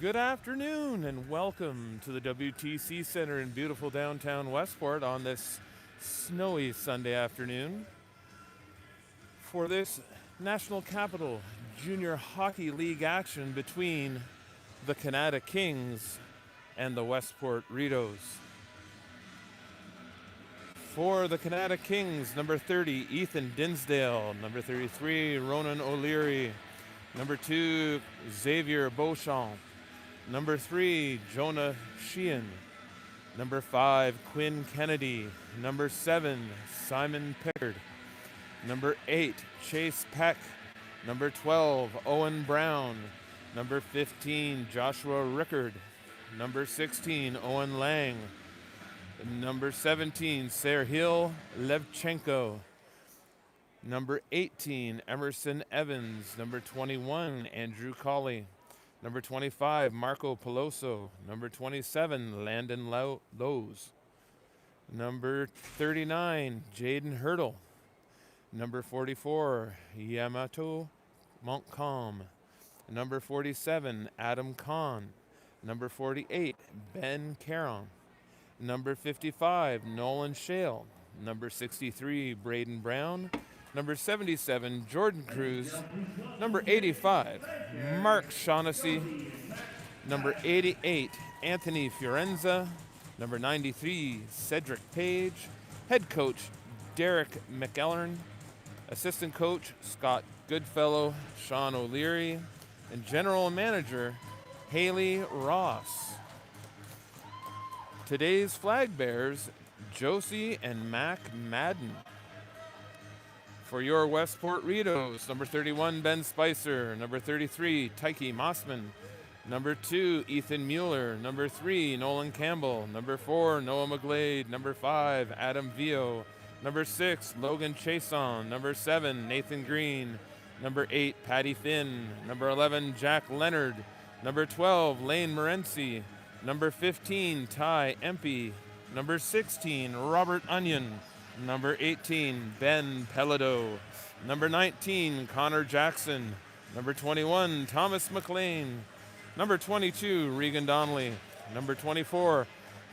Good afternoon and welcome to the WTC Center in beautiful downtown Westport on this snowy Sunday afternoon for this National Capital Junior Hockey League action between the Kanata Kings and the Westport Rideaus. For the Kanata Kings, number 30, Ethan Dinsdale. Number 33, Ronan O'Leary. Number 2, Xavier Beauchamp. Number 3, Jonah Sheehan. Number 5, Quinn Kennedy. Number 7, Simon Pickard. Number 8, Chase Peck. Number 12, Owen Brown. Number 15, Joshua Rickard. Number 16, Owen Lang. Number 17, Serhil Levchenko. Number 18, Emerson Evans. Number 21, Andrew Colley. Number 25, Marco Peloso. Number 27, Landon Lowe's. Number 39, Jaden Hurdle. Number 44, Yamato Montcalm. Number 47, Adam Kahn. Number 48, Ben Caron. Number 55, Nolan Shale. Number 63, Braden Brown. Number 77, Jordan Cruz. Number 85, Mark Shaughnessy. Number 88, Anthony Fiorenza. Number 93, Cedric Page. Head coach, Derek McElern. Assistant coach, Scott Goodfellow, Sean O'Leary. And general manager, Haley Ross. Today's flag bearers, Josie and Mac Madden. For your Westport Rideaus, number 31, Ben Spicer. Number 33, Tyke Mossman. Number 2, Ethan Mueller. Number 3, Nolan Campbell. Number 4, Noah McGlade. Number 5, Adam Vio. Number 6, Logan Chason. Number 7, Nathan Green. Number 8, Patty Finn. Number 11, Jack Leonard. Number 12, Lane Morency. Number 15, Ty Empey. Number 16, Robert Onion. Number 18, Ben Pelado. Number 19, Connor Jackson. Number 21, Thomas McLean. Number 22, Regan Donnelly. Number 24,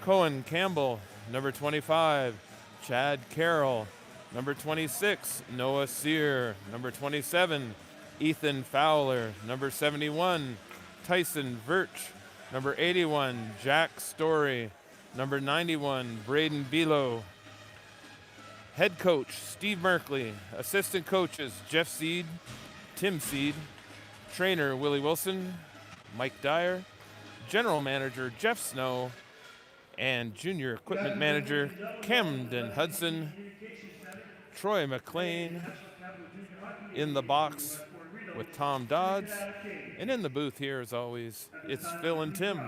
Cohen Campbell. Number 25, Chad Carroll. Number 26, Noah Sear. Number 27, Ethan Fowler. Number 71, Tyson Virch. Number 81, Jack Story. Number 91, Braden Bilo. Head coach, Steve Merkley. Assistant coaches, Jeff Seed, Tim Seed. Trainer, Willie Wilson, Mike Dyer. General manager, Jeff Snow. And junior equipment manager, Camden Hudson. Troy McLean in the box with Tom Dodds. And in the booth here, as always, it's Phil and Tim.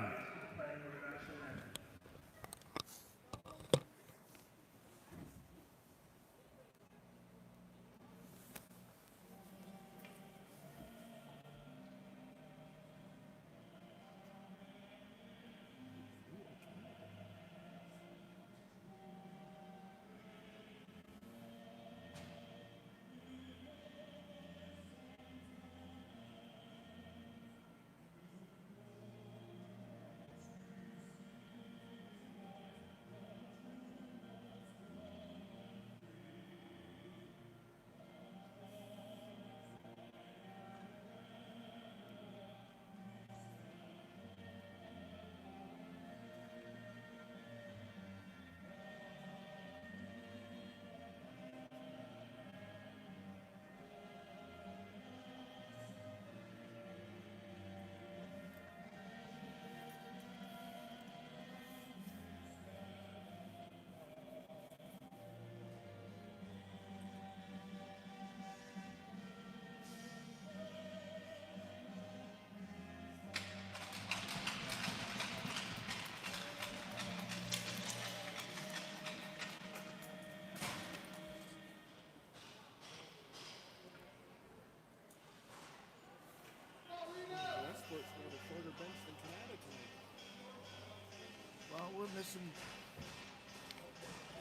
Well, we're missing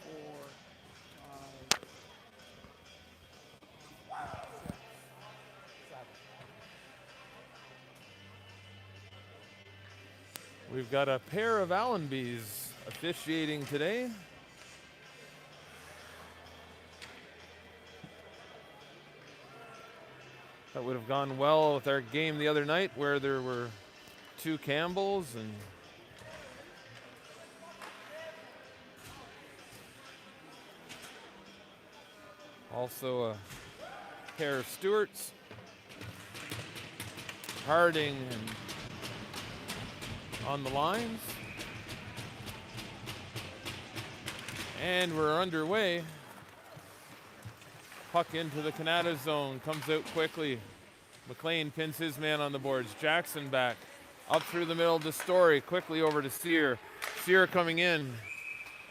4, 5, 6, 7. We've got a pair of Allenbys officiating today. That would have gone well with our game the other night where there were 2 Campbells and also a pair of Stewarts. Harding and on the lines. And we're underway. Puck into the Kanata zone, comes out quickly. McLean pins his man on the boards. Jackson back, up through the middle to Story, quickly over to Sear. Sear coming in,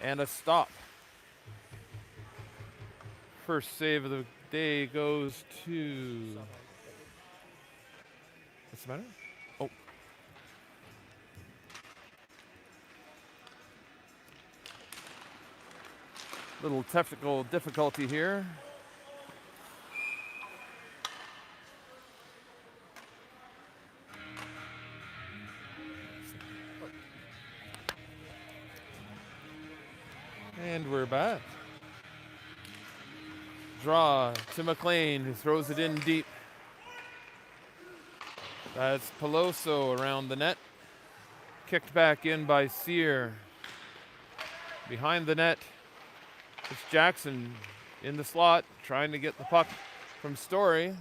and a stop. First save of the day goes to... What's the matter? Oh. Little technical difficulty here. And we're back. Draw to McLean, who throws it in deep. That's Peloso around the net. Kicked back in by Sear. Behind the net, it's Jackson in the slot, trying to get the puck from Story.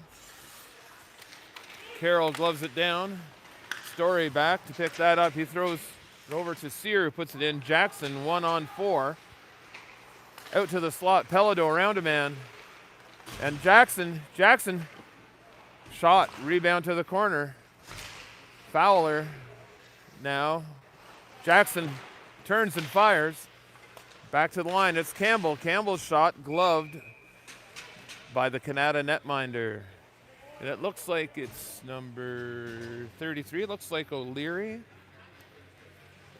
Carroll gloves it down. Story back to pick that up. He throws it over to Sear, who puts it in. Jackson 1-on-4. Out to the slot, Pelado around a man. And Jackson shot, rebound to the corner. Fowler now. Jackson turns and fires. Back to the line, it's Campbell. Campbell's shot gloved by the Kanata netminder. And it looks like it's number 33. It looks like O'Leary.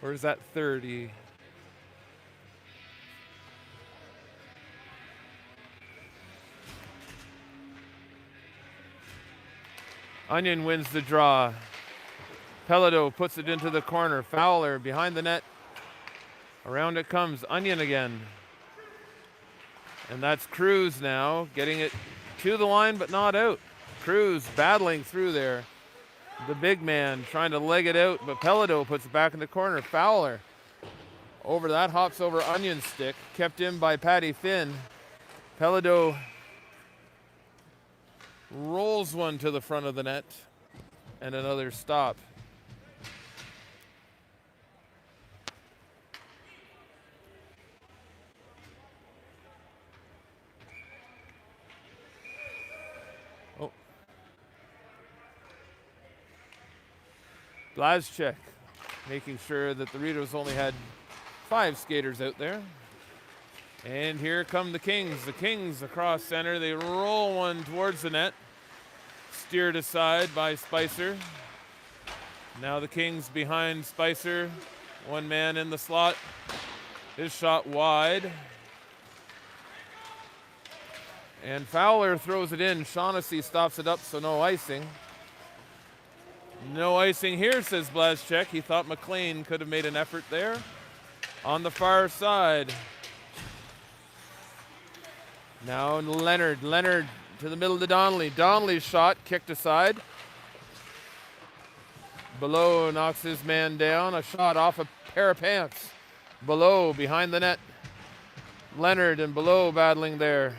Or is that 30? Onion wins the draw. Pelado puts it into the corner. Fowler behind the net. Around it comes Onion again. And that's Cruz now, getting it to the line but not out. Cruz battling through there. The big man trying to leg it out, but Pelado puts it back in the corner. Fowler over that, hops over Onion's stick, kept in by Patty Finn. Pelado rolls one to the front of the net, and another stop. Oh. Blazchek making sure that the Rideaus only had 5 skaters out there. And here come the Kings. The Kings across center. They roll one towards the net. Steered aside by Spicer. Now the Kings behind Spicer. One man in the slot. His shot wide. And Fowler throws it in. Shaughnessy stops it up, so no icing. No icing here, says Blazchek. He thought McLean could have made an effort there. On the far side. Now Leonard to the middle to Donnelly. Donnelly's shot kicked aside. Below knocks his man down. A shot off a pair of pants. Below behind the net. Leonard and Below battling there.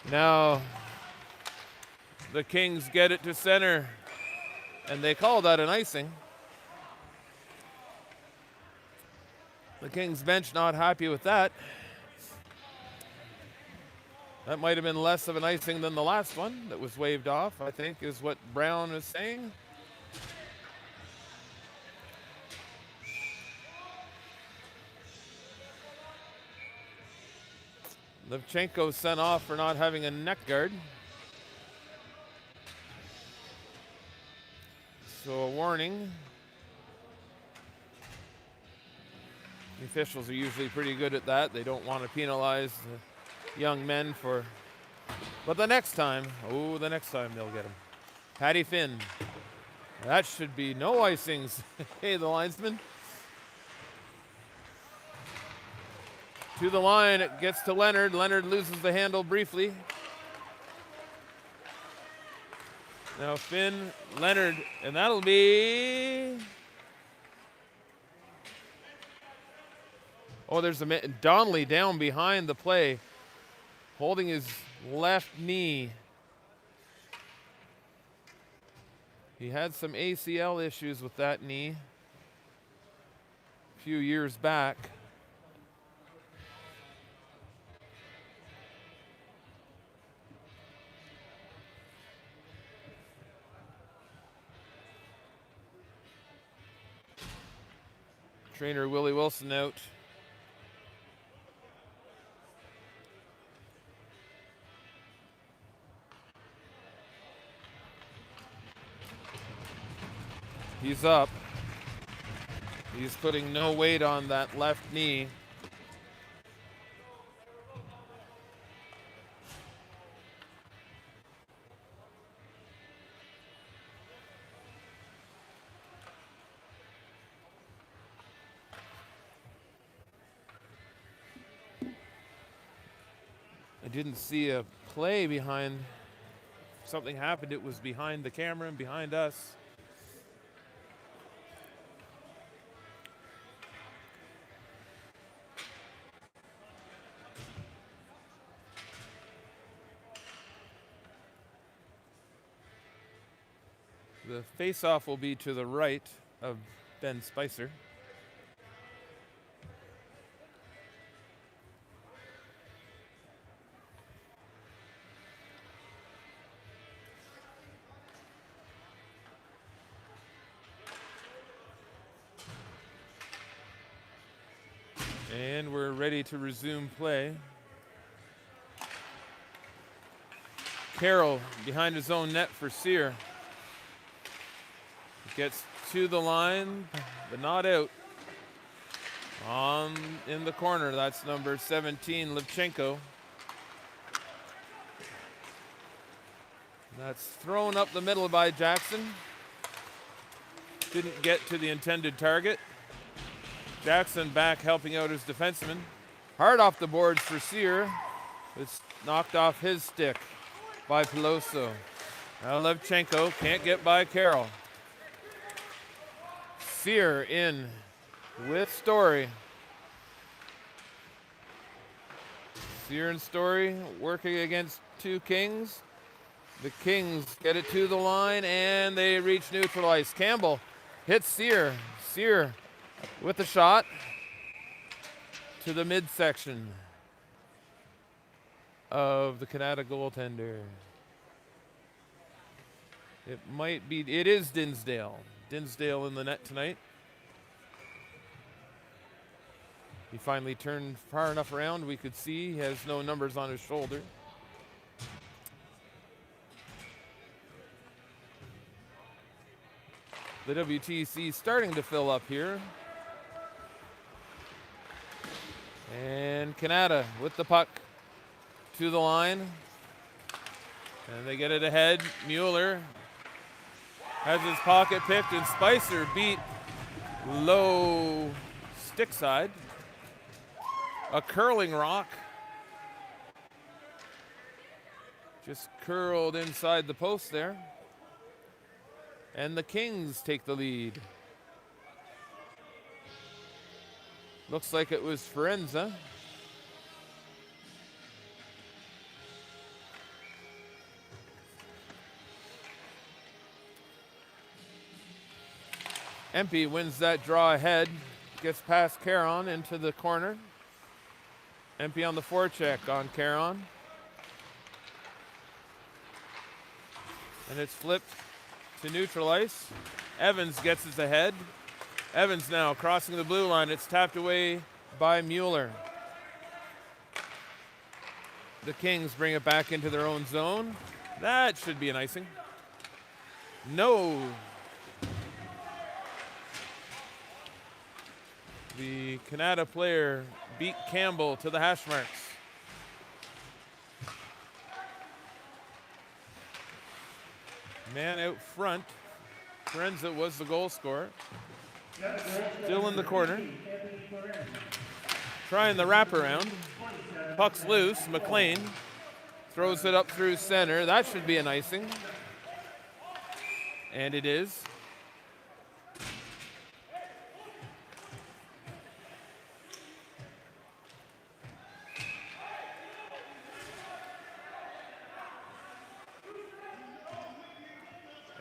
Now the Kings get it to center. And they call that an icing. The Kings bench not happy with that. That might have been less of an icing than the last one that was waved off, I think, is what Brown is saying. Levchenko sent off for not having a neck guard. So a warning. The officials are usually pretty good at that. They don't want to penalize the young men for, but the next time they'll get him. Patty Finn That should be no icings. Hey, the linesman. To the line, it gets to Leonard. Leonard loses the handle briefly. Now Finn, Leonard, and that'll be... Oh, there's Donnelly down behind the play, holding his left knee. He had some ACL issues with that knee a few years back. Trainer Willie Wilson out. He's up. He's putting no weight on that left knee. I didn't see a play behind. Something happened. It was behind the camera and behind us. The face-off will be to the right of Ben Spicer. And we're ready to resume play. Carroll behind his own net for Sear. Gets to the line, but not out. On in the corner, that's number 17, Levchenko. That's thrown up the middle by Jackson. Didn't get to the intended target. Jackson back helping out his defenseman. Hard off the boards for Sear. It's knocked off his stick by Peloso. Now Levchenko can't get by Carroll. Sear in with Story. Sear and Story working against two Kings. The Kings get it to the line and they reach neutral ice. Campbell hits Sear. Sear with the shot to the midsection of the Kanata goaltender. It is Dinsdale. Dinsdale in the net tonight. He finally turned far enough around we could see he has no numbers on his shoulder. The WTC starting to fill up here. And Kanata with the puck to the line. And they get it ahead. Mueller has his pocket picked, and Spicer beat low stick side. A curling rock. Just curled inside the post there. And the Kings take the lead. Looks like it was Forenza. Empey wins that draw ahead, gets past Caron into the corner. Empey on the forecheck on Caron. And it's flipped to neutral ice. Evans gets us ahead. Evans now crossing the blue line. It's tapped away by Mueller. The Kings bring it back into their own zone. That should be an icing. No. The Kanata player beat Campbell to the hash marks. Man out front Forenza was the goal scorer. Still in the corner. Trying the wraparound. Puck's loose. McLean throws it up through center. That should be an icing. And it is.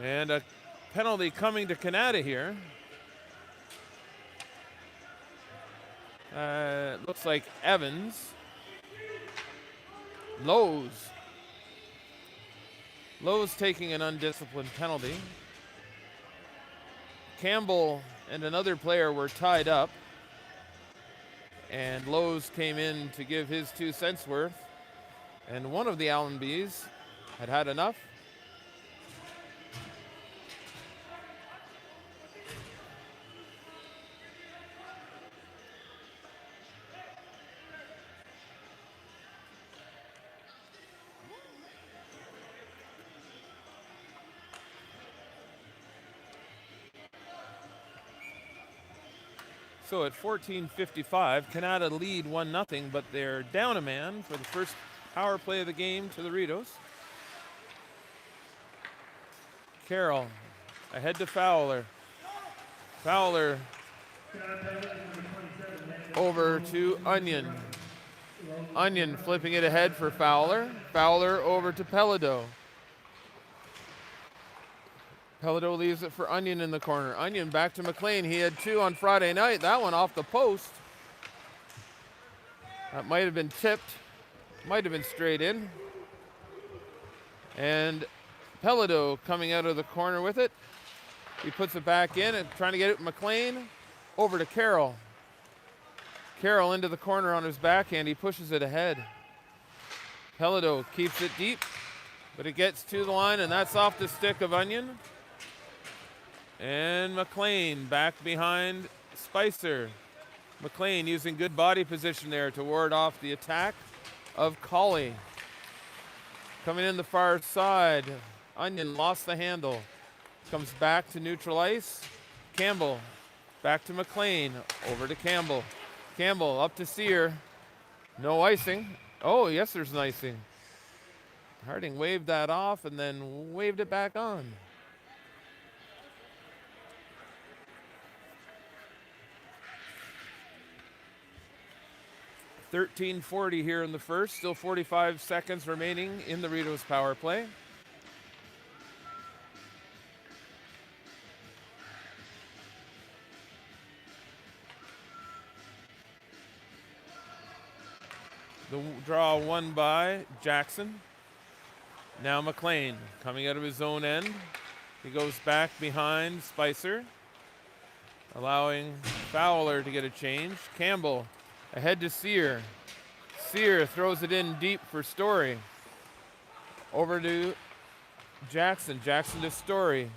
And a penalty coming to Kanata here. Looks like Evans. Lowe's taking an undisciplined penalty. Campbell and another player were tied up. And Lowe's came in to give his 2 cents worth. And one of the Allenbys had enough. So at 14:55, Kanata lead 1-0, but they're down a man for the first power play of the game to the Rideaus. Carroll ahead to Fowler. Fowler over to Onion. Onion flipping it ahead for Fowler. Fowler over to Pelado. Pelado leaves it for Onion in the corner. Onion back to McLean. He had 2 on Friday night. That one off the post. That might have been tipped. Might have been straight in. And Pelado coming out of the corner with it. He puts it back in and trying to get it McLean. Over to Carroll. Carroll into the corner on his backhand. He pushes it ahead. Pelado keeps it deep, but it gets to the line, and that's off the stick of Onion. And McLean back behind Spicer. McLean using good body position there to ward off the attack of Colley. Coming in the far side. Onion lost the handle. Comes back to neutral ice. Campbell back to McLean. Over to Campbell. Campbell up to Sear. No icing. Oh, yes, there's an icing. Harding waved that off and then waved it back on. 13:40 here in the first. Still 45 seconds remaining in the Rideaus power play. The draw won by Jackson. Now McLean coming out of his own end. He goes back behind Spicer, allowing Fowler to get a change. Campbell ahead to Sear. Sear throws it in deep for Story. Over to Jackson. Jackson to Story.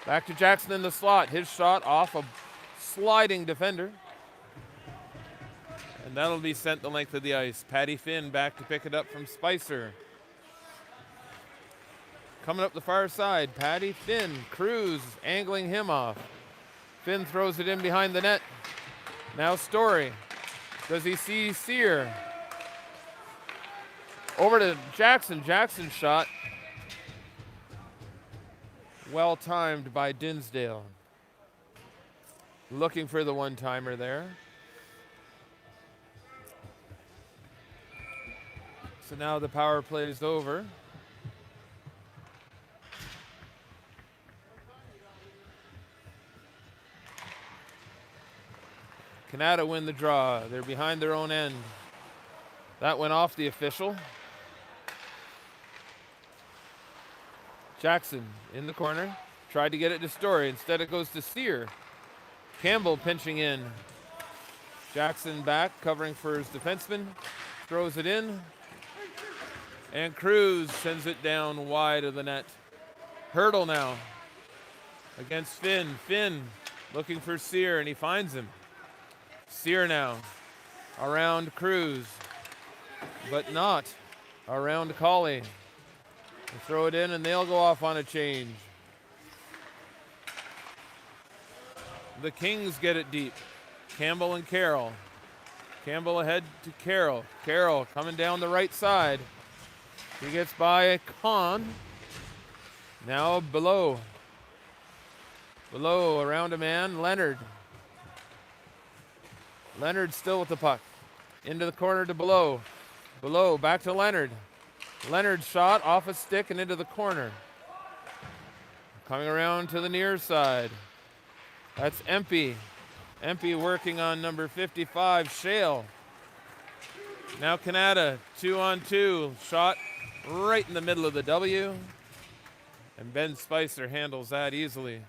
Back to Jackson in the slot. His shot off a sliding defender. And that'll be sent the length of the ice. Patty Finn back to pick it up from Spicer. Coming up the far side, Patty Finn. Cruz angling him off. Finn throws it in behind the net. Now Story. Does he see Sear? Over to Jackson. Jackson's shot. Well timed by Dinsdale. Looking for the one-timer there. So now the power play is over. Kanata win the draw. They're behind their own end. That went off the official. Jackson in the corner. Tried to get it to Story. Instead it goes to Sear. Campbell pinching in. Jackson back, covering for his defenseman. Throws it in. And Cruz sends it down wide of the net. Hurdle now against Finn. Finn looking for Sear, and he finds him. Sear now around Cruz, but not around Colley. They throw it in, and they'll go off on a change. the Kings get it deep. Campbell and Carroll. Campbell ahead to Carroll. Carroll coming down the right side. He gets by Kahn. Now below. Below, around a man, Leonard. Leonard still with the puck. Into the corner to Below. Below, back to Leonard. Leonard shot off a stick and into the corner. Coming around to the near side. That's Empey. Empey working on number 55, Shale. Now Kanata, 2-on-2. Shot right in the middle of the W. And Ben Spicer handles that easily.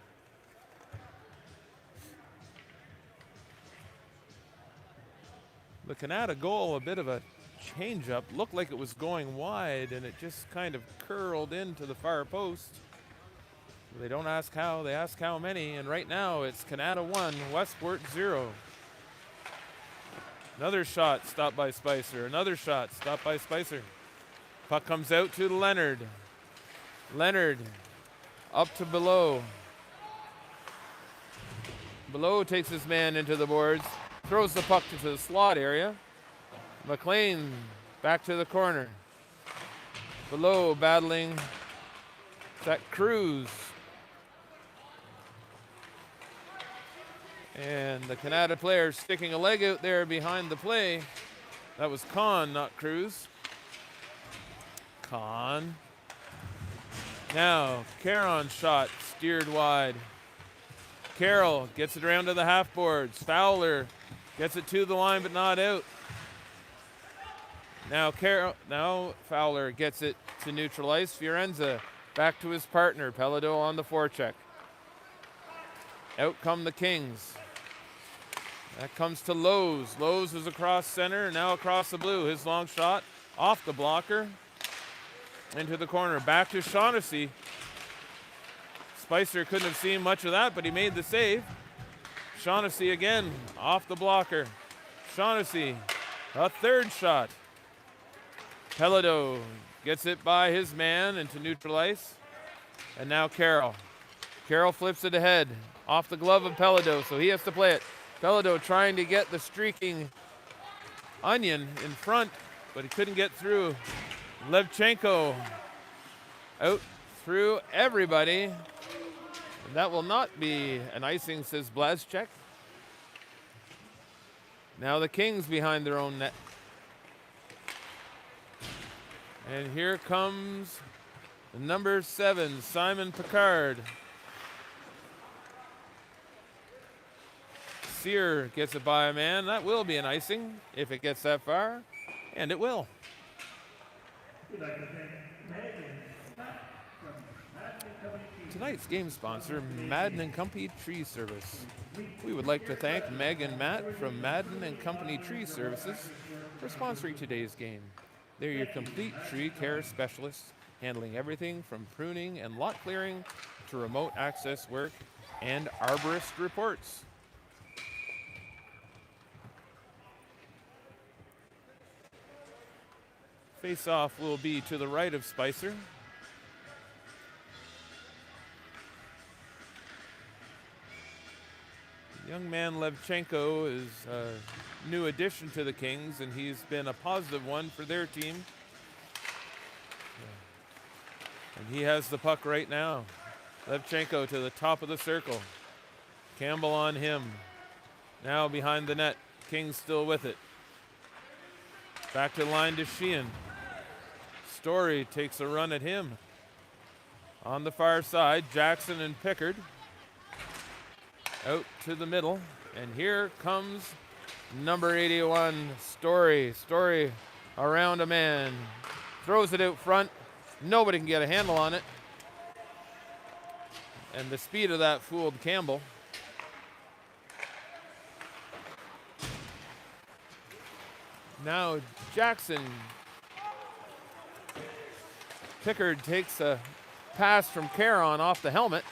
The Kanata goal, a bit of a change-up. Looked like it was going wide, and it just kind of curled into the far post. They don't ask how, they ask how many, and right now it's Kanata 1, Westport 0. Another shot stopped by Spicer. Another shot stopped by Spicer. Puck comes out to Leonard. Leonard up to Below. Below takes his man into the boards. Throws the puck to the slot area. McLean back to the corner. Below battling. Is that Cruz? And the Kanata player sticking a leg out there behind the play. That was Kahn, not Cruz. Kahn. Now, Caron's shot steered wide. Carroll gets it around to the half boards. Fowler gets it to the line but not out. Now Fowler gets it to neutral ice. Fiorenza back to his partner. Pelado on the forecheck. Out come the Kings. That comes to Lowe's. Lowe's is across center, now across the blue. His long shot off the blocker. Into the corner. Back to Shaughnessy. Spicer couldn't have seen much of that, but he made the save. Shaughnessy again, off the blocker. Shaughnessy, a third shot. Pelado gets it by his man into neutral ice. And now Carroll. Carroll flips it ahead, off the glove of Pelado, so he has to play it. Pelado trying to get the streaking Onion in front, but he couldn't get through. Levchenko out through everybody. And that will not be an icing, says Blazchek. Now the Kings behind their own net. And here comes number 7, Simon Picard. Sear gets it by a man. That will be an icing if it gets that far. And it will. Tonight's game sponsor, Madden and Company Tree Service. We would like to thank Meg and Matt from Madden and Company Tree Services for sponsoring today's game. They're your complete tree care specialists, handling everything from pruning and lot clearing to remote access work and arborist reports. Face-off will be to the right of Spicer. Young man Levchenko is a new addition to the Kings, and he's been a positive one for their team. And he has the puck right now. Levchenko to the top of the circle. Campbell on him. Now behind the net. Kings still with it. Back to the line to Sheehan. Story takes a run at him. On the far side, Jackson and Pickard. Out to the middle. And here comes number 81, Story. Story around a man. Throws it out front. Nobody can get a handle on it. And the speed of that fooled Campbell. Now Jackson. Pickard takes a pass from Caron off the helmet.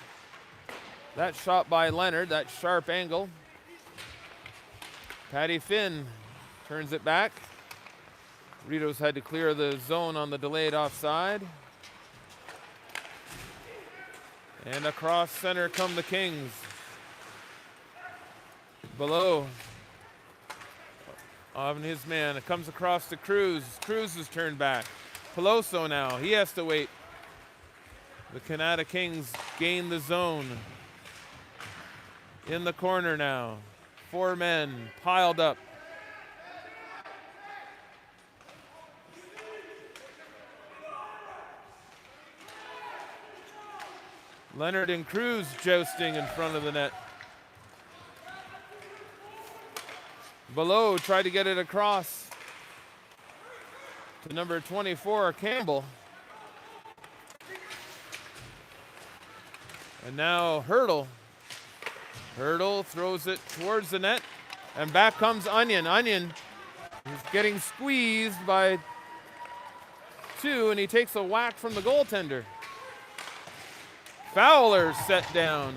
That shot by Leonard, that sharp angle. Patty Finn turns it back. Rideaus had to clear the zone on the delayed offside. And across center come the Kings. Below on his man. It comes across to Cruz. Cruz is turned back. Peloso now. He has to wait. The Kanata Kings gain the zone. In the corner now. 4 men piled up. Leonard and Cruz jousting in front of the net. Below tried to get it across to number 24, Campbell. And now Hurdle. Hurdle throws it towards the net. And back comes Onion. Onion is getting squeezed by 2, and he takes a whack from the goaltender. Fowler set down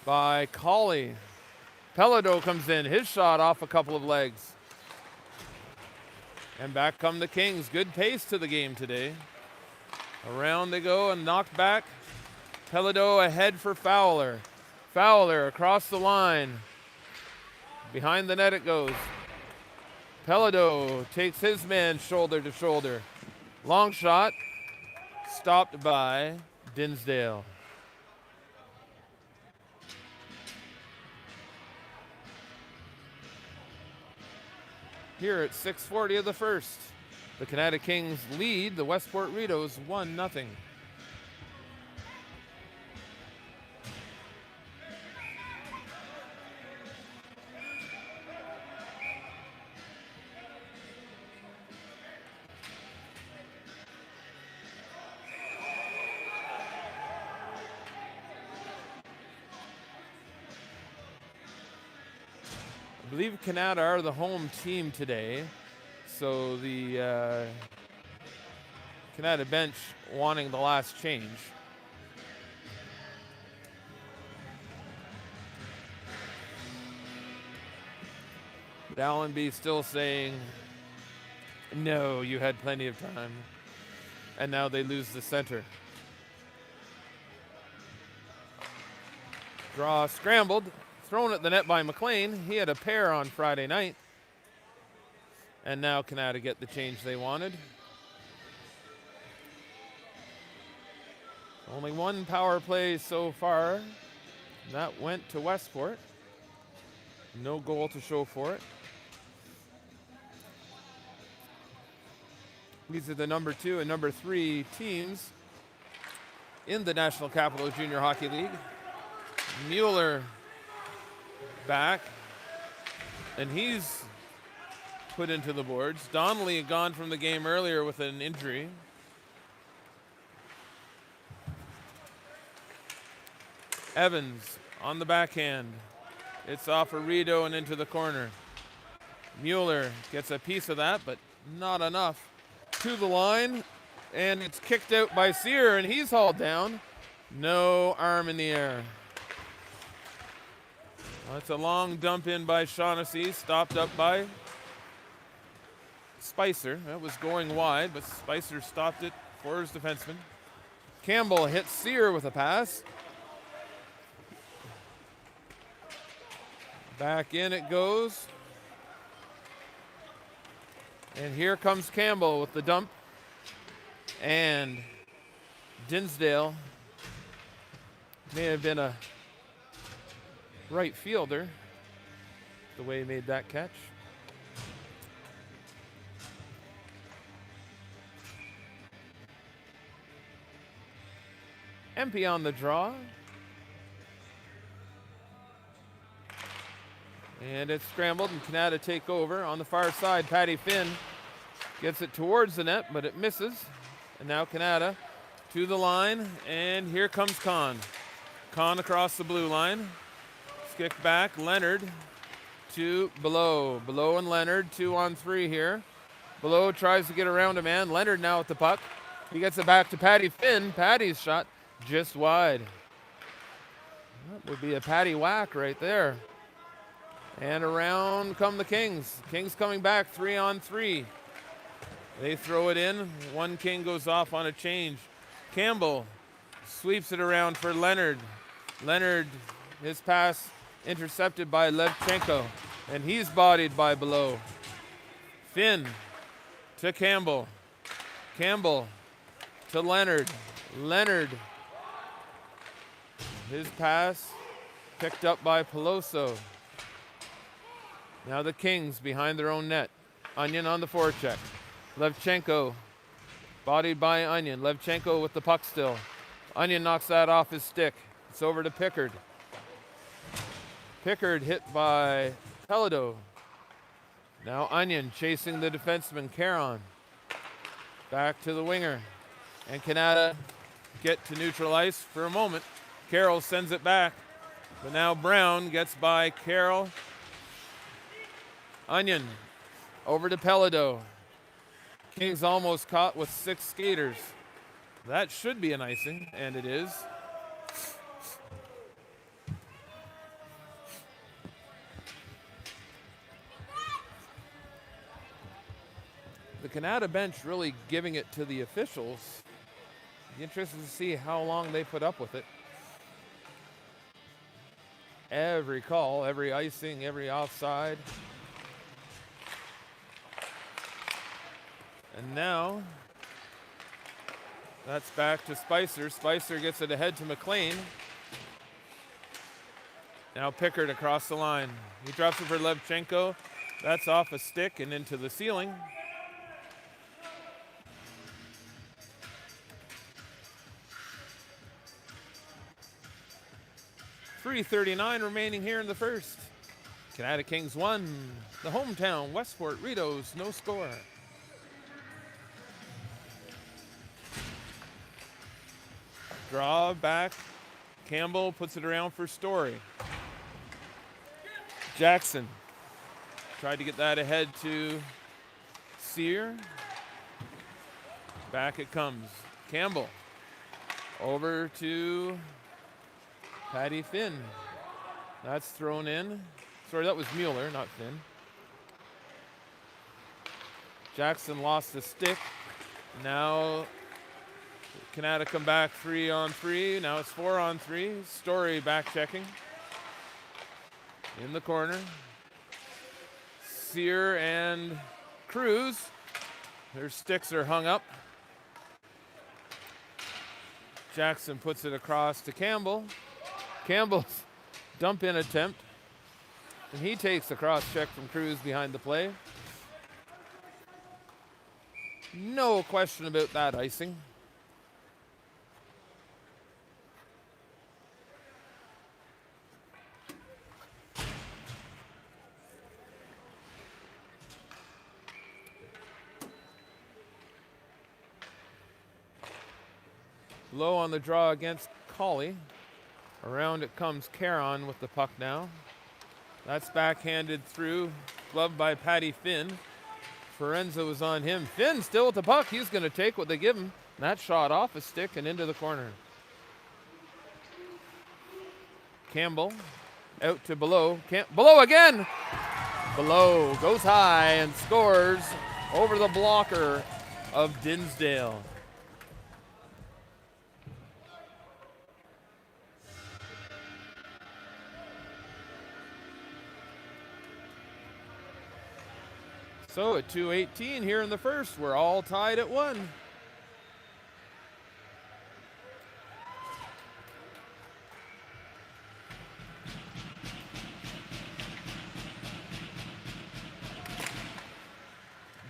by Colley. Pelado comes in. His shot off a couple of legs. And back come the Kings. Good pace to the game today. Around they go and knocked back. Pelado ahead for Fowler. Fowler across the line. Behind the net it goes. Pelado takes his man shoulder to shoulder. Long shot, stopped by Dinsdale. Here at 6:40 of the first, the Kanata Kings lead the Westport Rideaus 1-0. I believe Kanata are the home team today, so the Kanata bench wanting the last change. But Allenby still saying, no, you had plenty of time. And now they lose the center. Draw scrambled. Thrown at the net by McLean. He had a pair on Friday night. And now Kanata get the change they wanted. Only one power play so far. That went to Westport. No goal to show for it. These are the number 2 and number 3 teams in the National Capital Junior Hockey League. Mueller back, and he's put into the boards. Donnelly had gone from the game earlier with an injury. Evans on the backhand. It's off a Rideau and into the corner. Mueller gets a piece of that, but not enough. To the line, and it's kicked out by Sear, and he's hauled down. No arm in the air. Well, it's a long dump in by Shaughnessy, stopped up by Spicer. That was going wide, but Spicer stopped it for his defenseman. Campbell hits Sear with a pass. Back in it goes. And here comes Campbell with the dump. And Dinsdale may have been a right fielder the way he made that catch. Empty on the draw. And it's scrambled, and Kanata take over. On the far side, Patty Finn gets it towards the net, but it misses. And now Kanata to the line, and here comes Kahn. Kahn across the blue line. Kick back, Leonard to Below. Below and Leonard, 2-on-3 here. Below tries to get around a man. Leonard now with the puck. He gets it back to Patty Finn. Patty's shot just wide. That would be a Patty whack right there. And around come the Kings. Kings coming back, 3-on-3. They throw it in. One King goes off on a change. Campbell sweeps it around for Leonard. Leonard, his pass intercepted by Levchenko, and he's bodied by below. Finn to Campbell. Campbell to Leonard. Leonard, his pass picked up by Peloso. Now the Kings behind their own net. Onion on the forecheck. Levchenko bodied by Onion. Levchenko with the puck still. Onion knocks that off his stick. It's over to Pickard. Pickard hit by Pelado. Now Onion chasing the defenseman, Caron. Back to the winger. And Kanata get to neutral ice for a moment. Carroll sends it back. But now Brown gets by Carroll. Onion over to Pelado. Kings almost caught with 6 skaters. That should be an icing, and it is. The Kanata bench really giving it to the officials. Be interested to see how long they put up with it. Every call, every icing, every offside. And now, that's back to Spicer. Spicer gets it ahead to McLean. Now Pickard across the line. He drops it for Levchenko. That's off a stick and into the ceiling. .339 remaining here in the first. Kanata Kings 1. The hometown Westport Rideaus, no score. Draw back. Campbell puts it around for Story. Jackson tried to get that ahead to Sear. Back it comes. Campbell over to Patty Finn. That's thrown in. Sorry, that was Mueller, not Finn. Jackson lost the stick. Now Kanata come back 3-on-3. Now it's 4-on-3. Story back checking. In the corner. Sear and Cruz. Their sticks are hung up. Jackson puts it across to Campbell. Campbell's dump in attempt. And he takes the cross check from Cruz behind the play. No question about that icing. Low on the draw against Colley. Around it comes Caron with the puck now. That's backhanded through, gloved by Patty Finn. Forenza was on him. Finn still with the puck. He's going to take what they give him. That shot off a stick and into the corner. Campbell out to Below. Below again! Below goes high and scores over the blocker of Dinsdale. So at 2:18 here in the first, we're all tied at 1.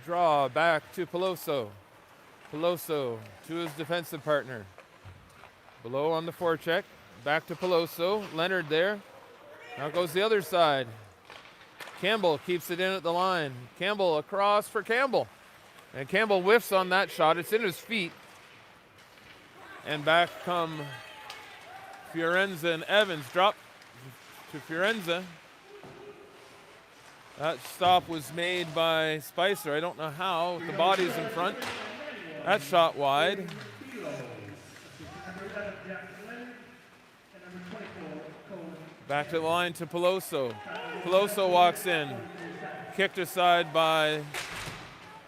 Draw back to Peloso. Peloso to his defensive partner. Below on the forecheck. Back to Peloso. Leonard there. Now goes the other side. Campbell keeps it in at the line. Campbell across for Campbell. And Campbell whiffs on that shot. It's in his feet. And back come Fiorenza and Evans. Drop to Fiorenza. That stop was made by Spicer. I don't know how. The body's in front. That shot wide. Back to the line to Peloso. Peloso walks in. Kicked aside by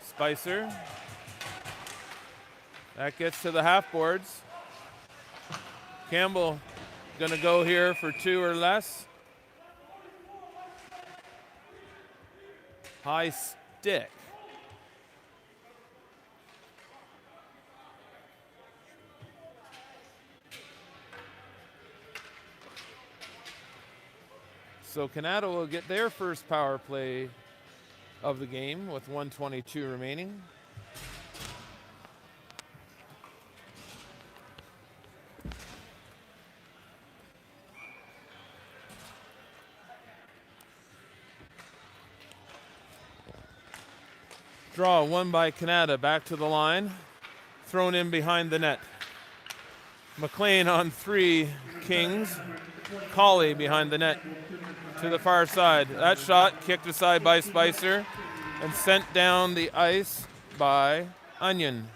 Spicer. That gets to the half boards. Campbell going to go here for 2 or less. High stick. So Kanata will get their first power play of the game with 1:22 remaining. Draw won by Kanata, back to the line, thrown in behind the net. McLean on 3 Kings, Colley behind the net to the far side. That shot kicked aside by Spicer and sent down the ice by Onion.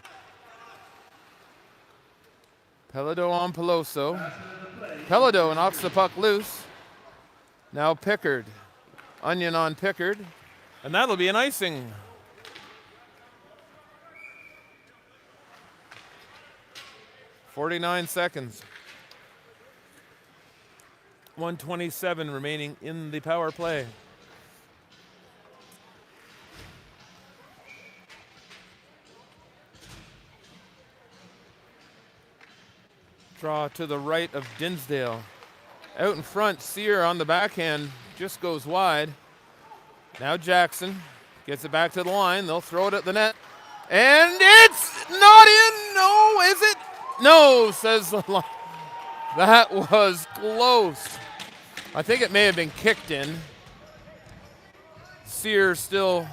Pelodeau on Peloso. Pelodeau knocks the puck loose. Now Pickard. Onion on Pickard. And that'll be an icing. .49 seconds. 1:27 remaining in the power play. Draw to the right of Dinsdale. Out in front, Sear on the backhand just goes wide. Now Jackson gets it back to the line. They'll throw it at the net. And it's not in! No, is it? No, says the line. That was close. I think it may have been kicked in. Sear still.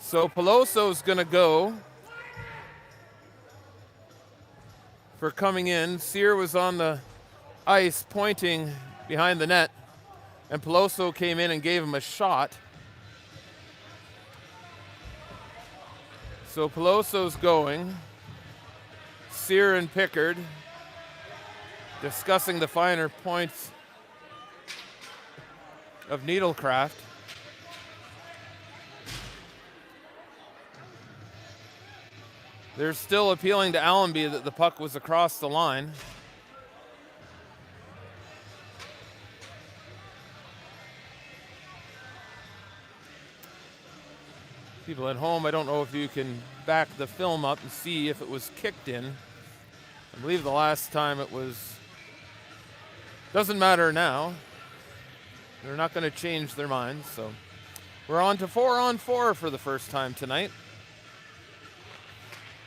So Peloso's going to go for coming in. Sear was on the ice pointing behind the net, and Peloso came in and gave him a shot. So Peloso's going. Sear and Pickard discussing the finer points of needlecraft. They're still appealing to Allenby that the puck was across the line. People at home, I don't know if you can back the film up and see if it was kicked in. I believe the last time it was. Doesn't matter now. They're not going to change their minds. So we're on to 4-on-4 for the first time tonight.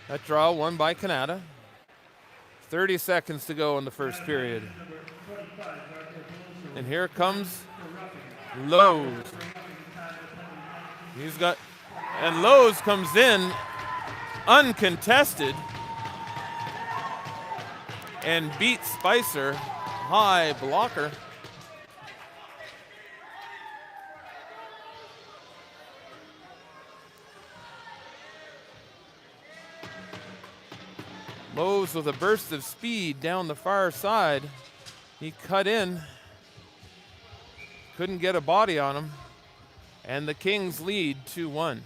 That draw won by Kanata. 30 seconds to go in the first period. And here comes Lowe's. And Lowe's comes in uncontested and beats Spicer. High blocker. Lowe's with a burst of speed down the far side. He cut in. Couldn't get a body on him. And the Kings lead 2-1.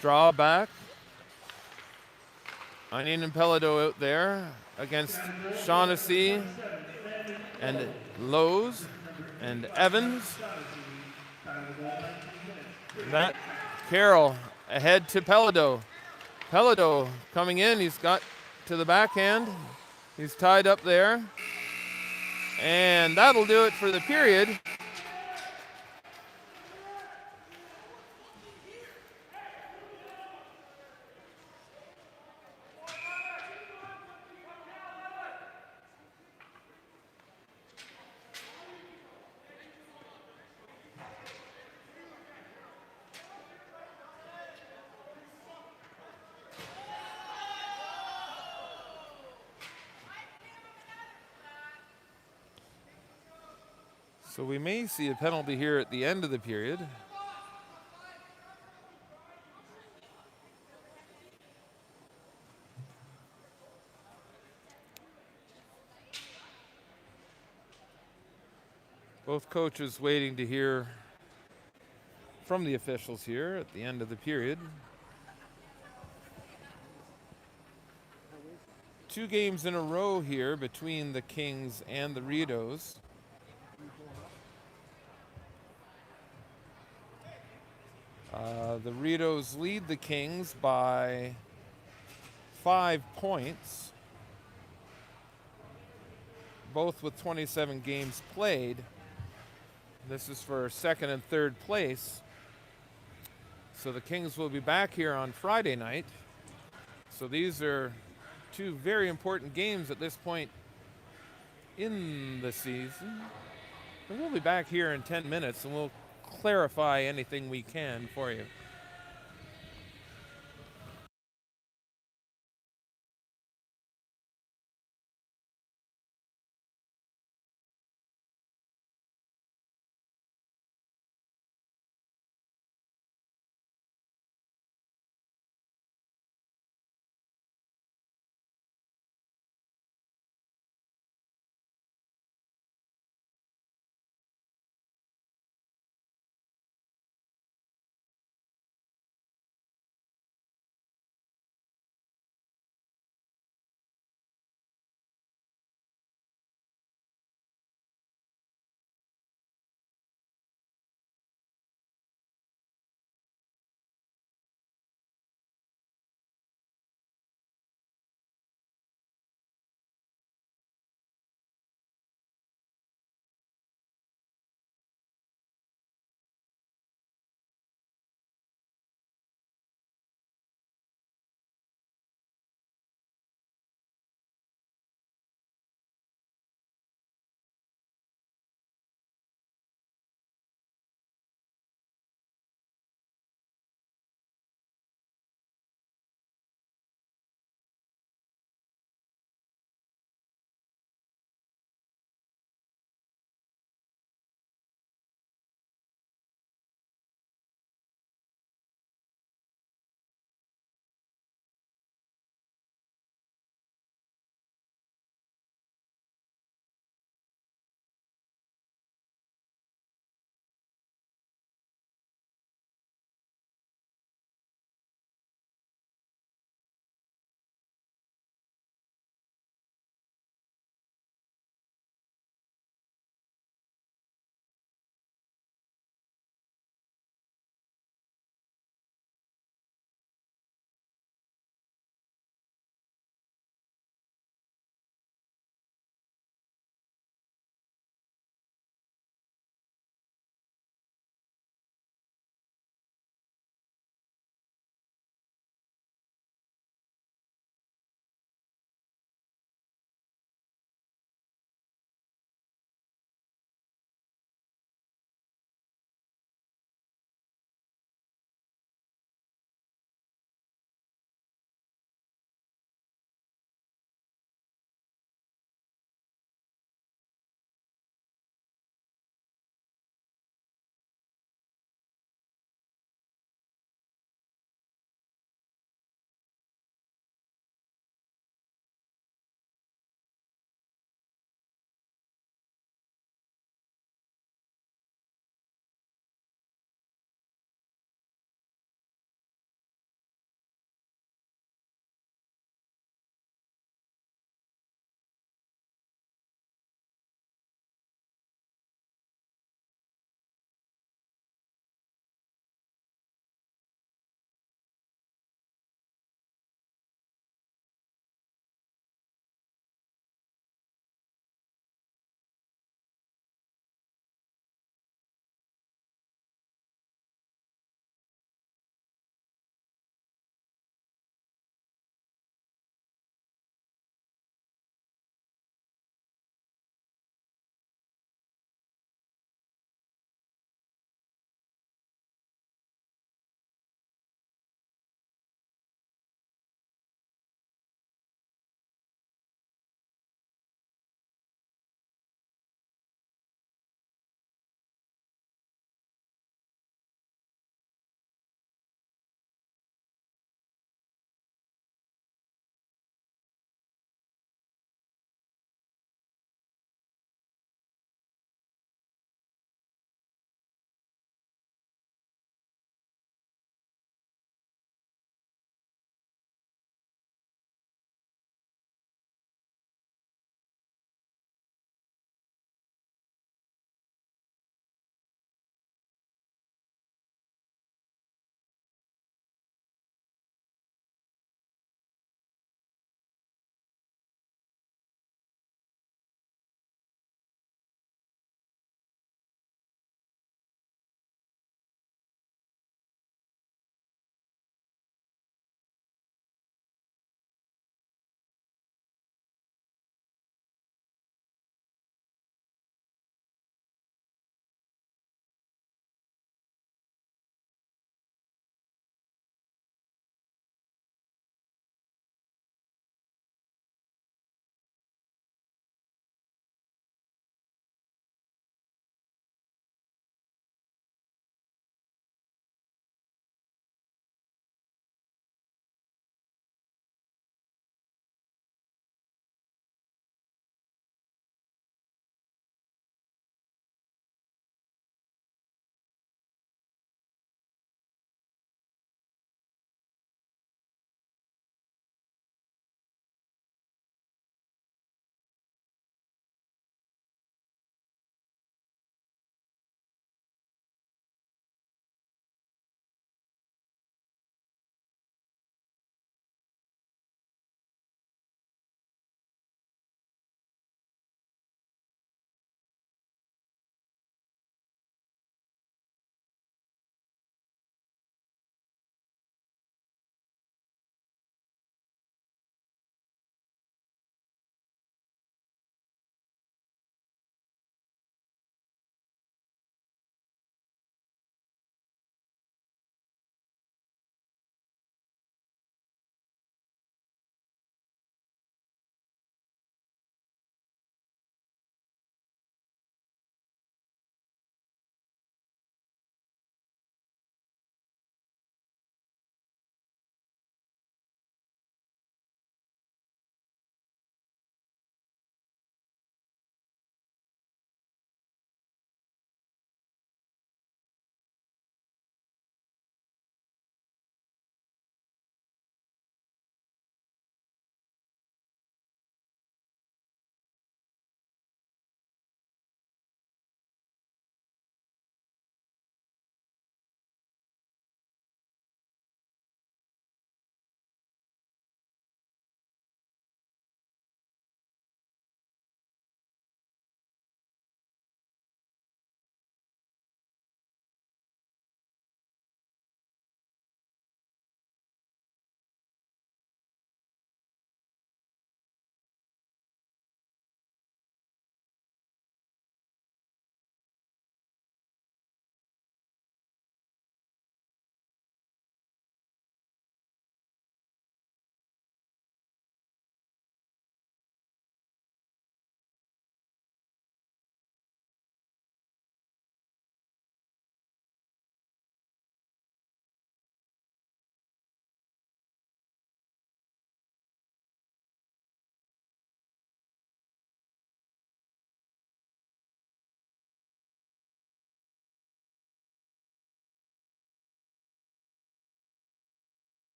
Draw back. Onion and Pelodeau out there against Shaughnessy and Lowe's and Evans. That Carroll ahead to Pelodeau. Pelodeau coming in. He's got to the backhand. He's tied up there. And that'll do it for the period. So we may see a penalty here at the end of the period. Both coaches waiting to hear from the officials here at the end of the period. 2 games in a row here between the Kings and the Rideaus. The Rideaus lead the Kings by 5 points, both with 27 games played. This is for second and third place. So the Kings will be back here on Friday night. So these are 2 very important games at this point in the season. And we'll be back here in 10 minutes and we'll clarify anything we can for you.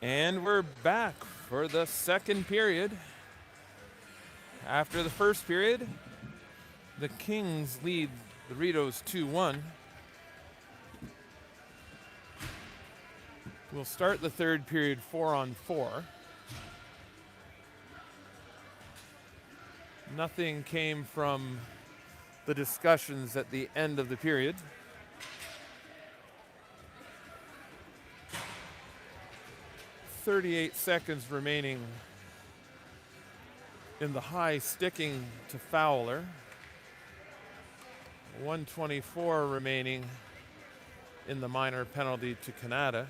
And we're back for the second period. After the first period, the Kings lead the Rideaus 2-1. We'll start the third period 4-on-4. Nothing came from the discussions at the end of the period. .38 seconds remaining in the high sticking to Fowler. 1:24 remaining in the minor penalty to Kanata.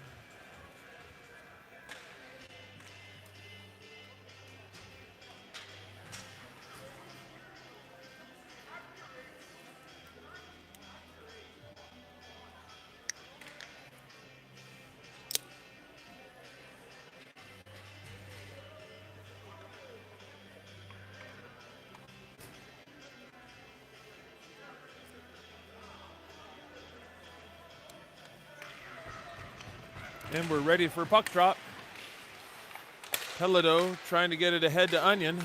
And we're ready for puck drop. Pelado trying to get it ahead to Onion.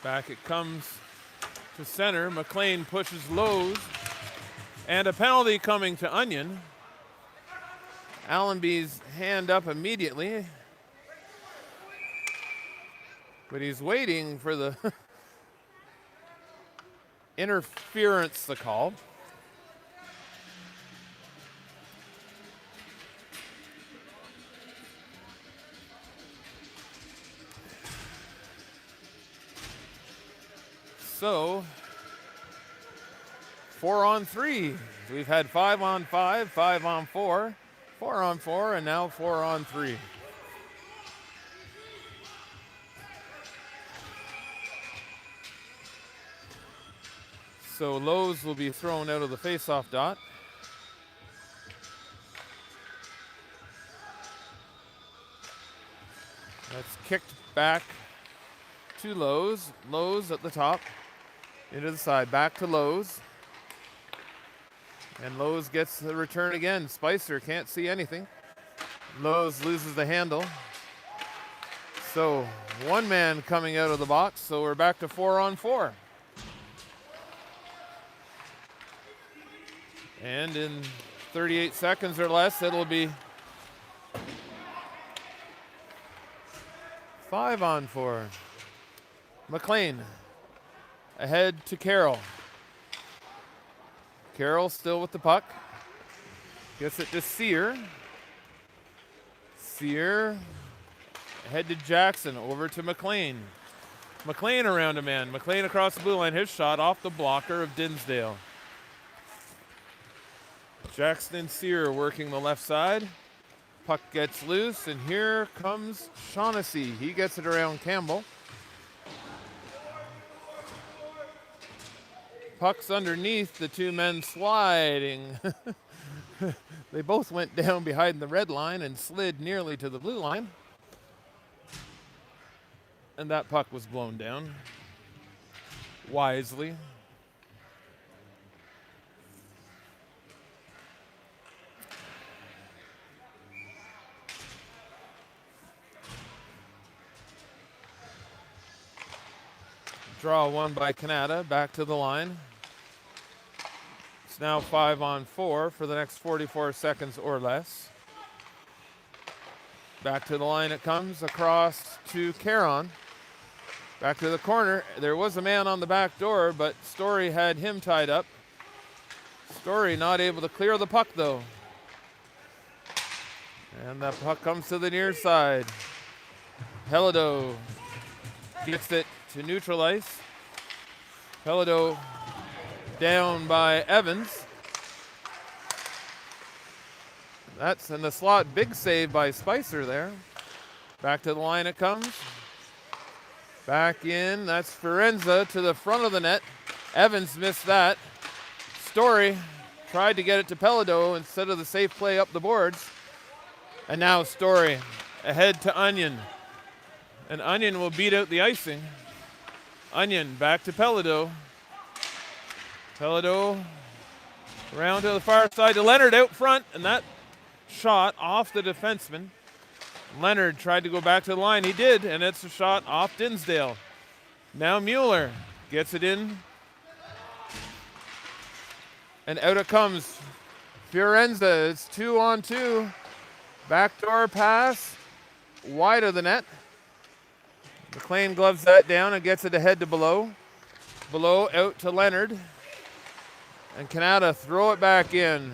Back it comes to center. McLean pushes Lowe's. And a penalty coming to Onion. Allenby's hand up immediately. But he's waiting for the interference, the call. So, 4-on-3. We've had 5-on-5, 5-on-4, 4-on-4, and now 4-on-3. So Lowe's will be thrown out of the faceoff dot. That's kicked back to Lowe's. Lowe's at the top. Into the side, back to Lowe's. And Lowe's gets the return again. Spicer can't see anything. Lowe's loses the handle. So one man coming out of the box, so we're back to 4-on-4. And in 38 seconds or less, it'll be 5-on-4. McLean ahead to Carroll. Carroll still with the puck. Gets it to Sear. Sear ahead to Jackson. Over to McLean. McLean around a man. McLean across the blue line. His shot off the blocker of Dinsdale. Jackson and Sear working the left side. Puck gets loose, and here comes Shaughnessy. He gets it around Campbell. Puck's underneath, the two men sliding. They both went down behind the red line and slid nearly to the blue line. And that puck was blown down wisely. Draw one by Kanata, back to the line. It's now 5-on-4 for the next 44 seconds or less. Back to the line it comes, across to Caron. Back to the corner. There was a man on the back door, but Story had him tied up. Story not able to clear the puck, though. And that puck comes to the near side. Pelado gets it to neutral ice. Pelado down by Evans. That's in the slot. Big save by Spicer there. Back to the line it comes. Back in. That's Ferenza to the front of the net. Evans missed that. Story tried to get it to Pelado instead of the safe play up the boards. And now Story ahead to Onion. And Onion will beat out the icing. Onion back to Pelado. Pelado around to the far side to Leonard out front, and that shot off the defenseman. Leonard tried to go back to the line. He did, and it's a shot off Dinsdale. Now Mueller gets it in. And out it comes. Fiorenza, it's 2-on-2. Backdoor pass, wide of the net. McLean gloves that down and gets it ahead to Below. Below out to Leonard. And Kanata throw it back in.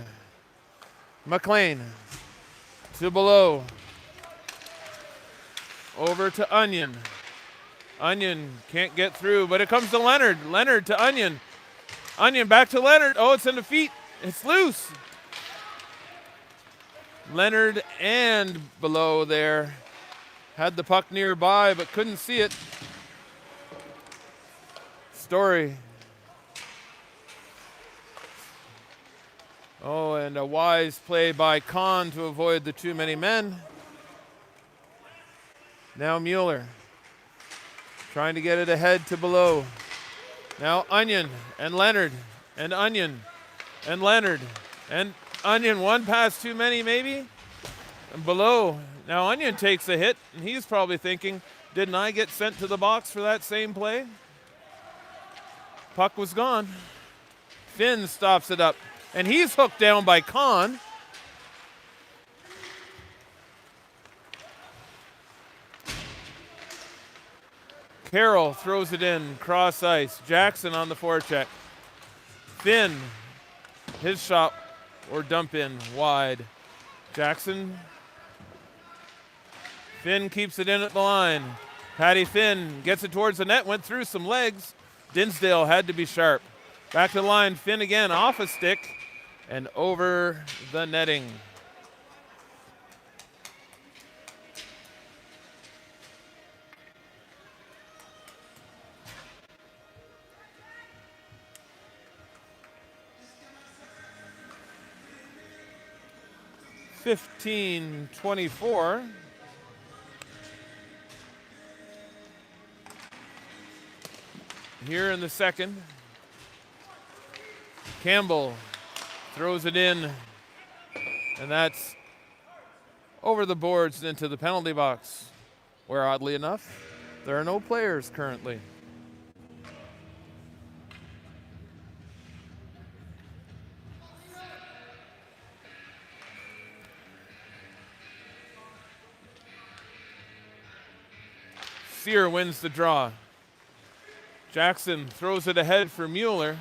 McLean to Below. Over to Onion. Onion can't get through, but it comes to Leonard. Leonard to Onion. Onion back to Leonard. Oh, it's in the feet. It's loose. Leonard and Below there had the puck nearby, but couldn't see it. Story. Oh, and a wise play by Kahn to avoid the too many men. Now Mueller trying to get it ahead to Below. Now Onion and Leonard and Onion and Leonard and Onion. One pass too many maybe. And Below. Now Onion takes a hit, and he's probably thinking, didn't I get sent to the box for that same play? Puck was gone. Finn stops it up, and he's hooked down by Kahn. Carroll throws it in, cross ice. Jackson on the forecheck. Finn, his shot or dump in wide. Jackson. Finn keeps it in at the line. Patty Finn gets it towards the net, went through some legs. Dinsdale had to be sharp. Back to the line, Finn again off a stick and over the netting. (15-24). Here in the second. Campbell throws it in, and that's over the boards and into the penalty box, where oddly enough, there are no players currently. Sear wins the draw. Jackson throws it ahead for Mueller.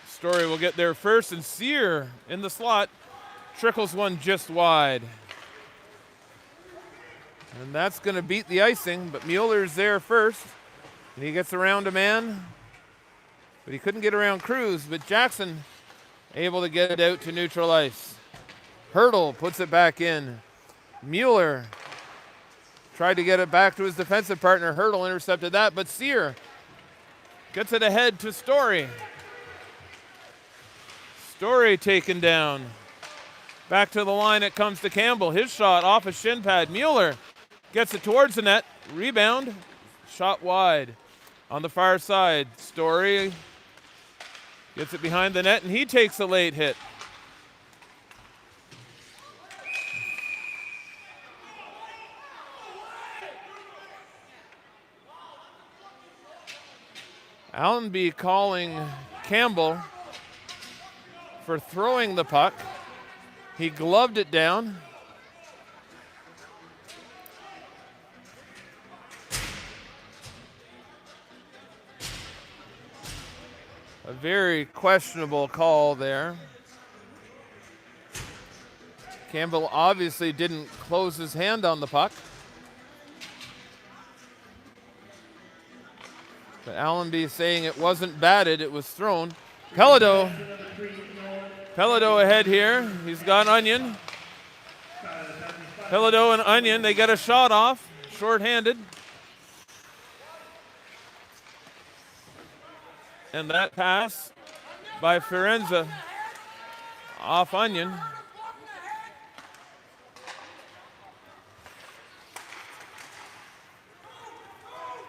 Story will get there first, and Sear in the slot trickles one just wide. And that's going to beat the icing, but Mueller's there first, and he gets around a man, but he couldn't get around Cruz, but Jackson able to get it out to neutral ice. Hurdle puts it back in. Mueller tried to get it back to his defensive partner. Hurdle intercepted that, but Sear gets it ahead to Story. Story taken down. Back to the line it comes to Campbell. His shot off a shin pad. Mueller gets it towards the net. Rebound. Shot wide. On the far side, Story gets it behind the net, and he takes a late hit. Allenby calling Campbell for throwing the puck. He gloved it down. A very questionable call there. Campbell obviously didn't close his hand on the puck. But Allenby saying it wasn't batted, it was thrown. Pelado ahead here. He's got Onion. Pelado and Onion, they get a shot off, shorthanded. And that pass by Fiorenza off Onion.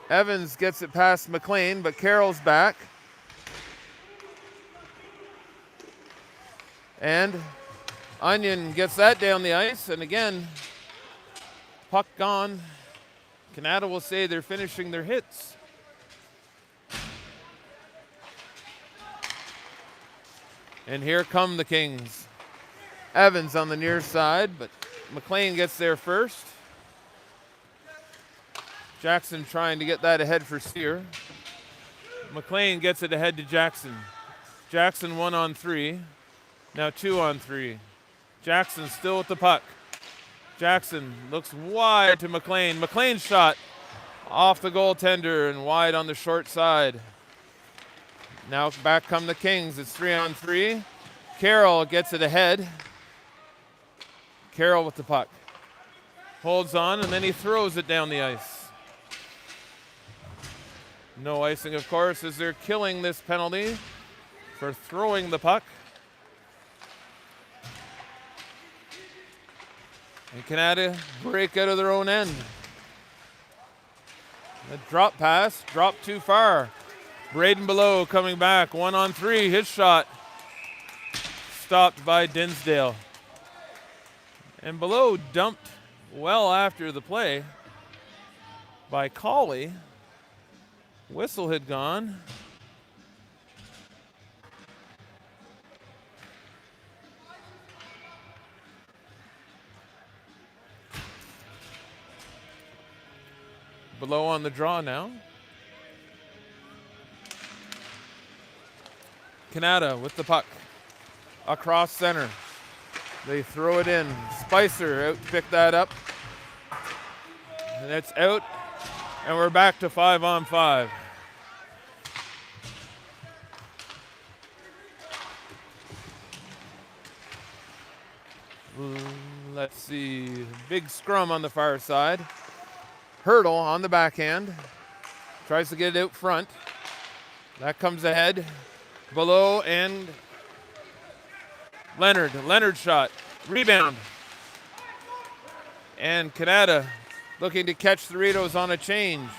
Evans gets it past McLean, but Carroll's back. And Onion gets that down the ice, and again, puck gone. Kanata will say they're finishing their hits. And here come the Kings. Evans on the near side, but McLean gets there first. Jackson trying to get that ahead for Sear. McLean gets it ahead to Jackson. Jackson 1-on-3. Now 2-on-3. Jackson still with the puck. Jackson looks wide to McLean. McLean's shot off the goaltender and wide on the short side. Now back come the Kings. It's 3-on-3. Carroll gets it ahead. Carroll with the puck. Holds on, and then he throws it down the ice. No icing, of course, as they're killing this penalty for throwing the puck. And Kanata break out of their own end. A drop pass, dropped too far. Braden Below coming back, 1-on-3, his shot. Stopped by Dinsdale. And Below dumped well after the play by Cawley. Whistle had gone. Below on the draw now. Kanata with the puck. Across center. They throw it in. Spicer out to pick that up. And it's out. And we're back to 5-on-5. Let's see. Big scrum on the far side. Hurdle on the backhand. Tries to get it out front. That comes ahead. Below and Leonard. Leonard shot. Rebound. And Kanata looking to catch the Rideaus on a change.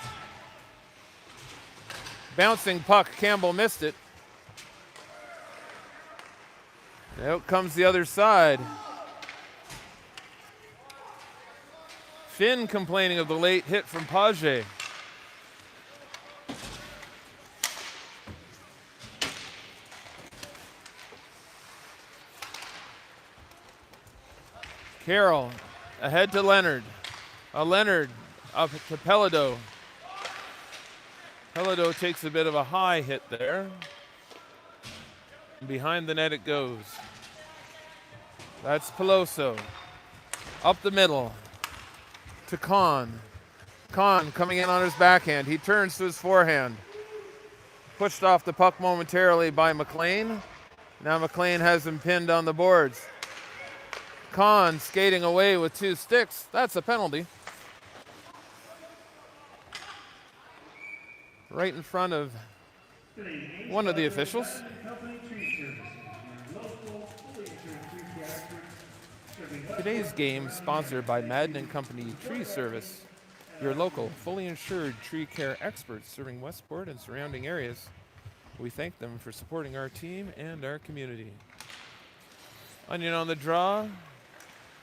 Bouncing puck. Campbell missed it. Out comes the other side. Finn complaining of the late hit from Page. Carroll ahead to Leonard. Leonard up to Pelado. Pelado takes a bit of a high hit there. Behind the net it goes. That's Peloso. Up the middle to Kahn. Kahn coming in on his backhand. He turns to his forehand. Pushed off the puck momentarily by McLean. Now McLean has him pinned on the boards. Kahn skating away with 2 sticks. That's a penalty. Right in front of one of the officials. Today's game sponsored by Madden & Company Tree Service, your local, fully insured tree care experts serving Westport and surrounding areas. We thank them for supporting our team and our community. Onion on the draw.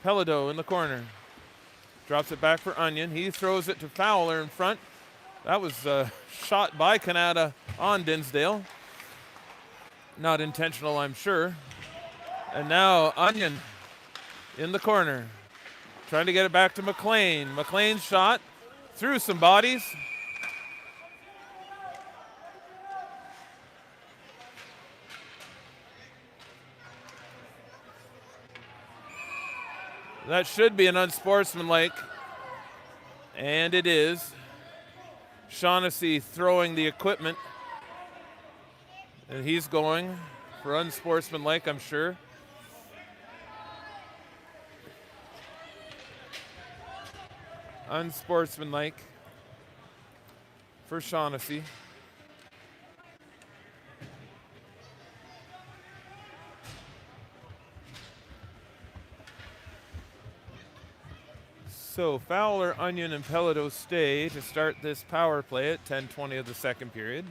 Pelado in the corner. Drops it back for Onion. He throws it to Fowler in front. That was shot by Kanata on Dinsdale. Not intentional, I'm sure. And now Onion in the corner. Trying to get it back to McLean. McLean's shot through some bodies. That should be an unsportsmanlike, and it is. Shaughnessy throwing the equipment, and he's going for unsportsmanlike, I'm sure. Unsportsmanlike for Shaughnessy. So Fowler, Onion, and Pelado stay to start this power play at 10:20 of the second period.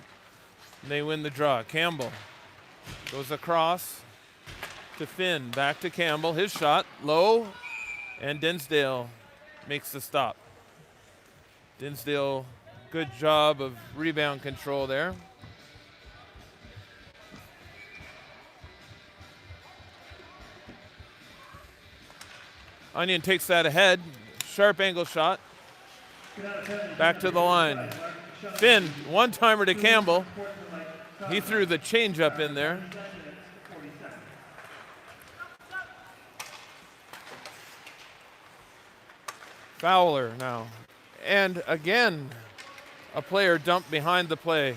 And they win the draw. Campbell goes across. to Finn, back to Campbell. His shot, low, and Dinsdale makes the stop. Dinsdale, good job of rebound control there. Onion takes that ahead. Sharp angle shot. Back to the line. Finn, one-timer to Campbell. He threw the changeup in there. Fowler now. And again, a player dumped behind the play.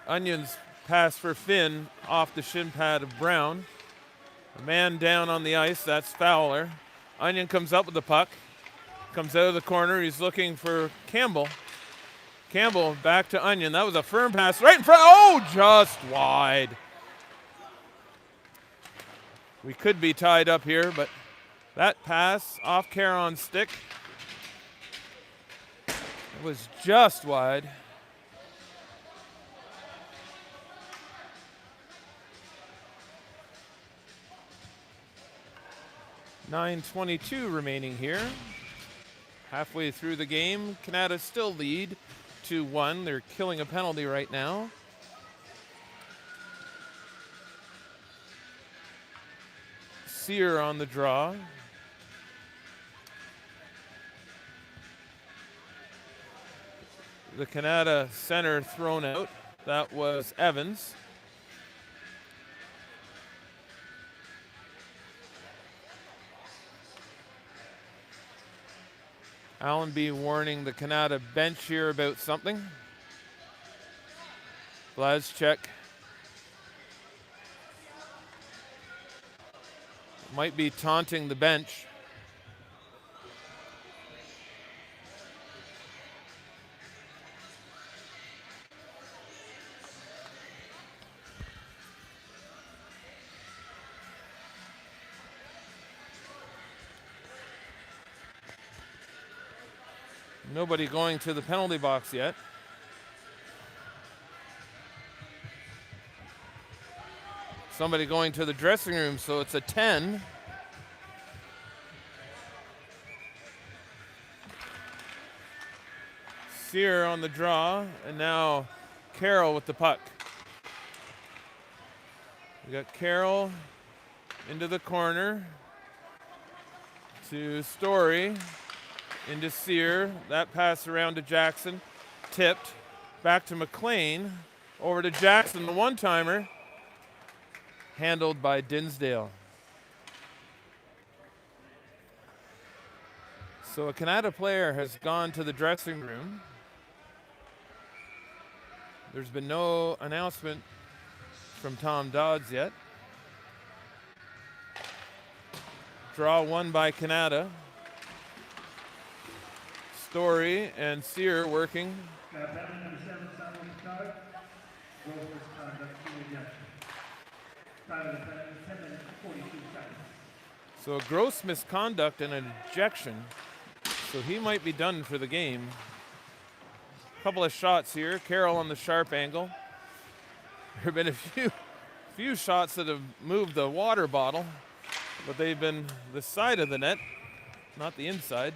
Onion's pass for Finn off the shin pad of Brown. A man down on the ice, that's Fowler. Onion comes up with the puck. Comes out of the corner, he's looking for Campbell. Campbell back to Onion. That was a firm pass right in front. Oh, just wide. We could be tied up here, but that pass off Caron's stick was just wide. .9:22 remaining here. Halfway through the game, Kanata still lead 2-1. They're killing a penalty right now. Sear on the draw. The Kanata center thrown out. That was Evans. Allenby warning the Kanata bench here about something. Blazchek might be taunting the bench. Nobody going to the penalty box yet. Somebody going to the dressing room, so it's a 10. Sear on the draw, and now Carroll with the puck. We got Carroll into the corner to Story. Into Sear, that pass around to Jackson, tipped, back to McLean, over to Jackson, the one-timer, handled by Dinsdale. So a Kanata player has gone to the dressing room. There's been no announcement from Tom Dodds yet. Draw won by Kanata. Story and Sear working. So a gross misconduct and an ejection. So he might be done for the game. A couple of shots here. Carroll on the sharp angle. There have been a few shots that have moved the water bottle, but they've been the side of the net, not the inside.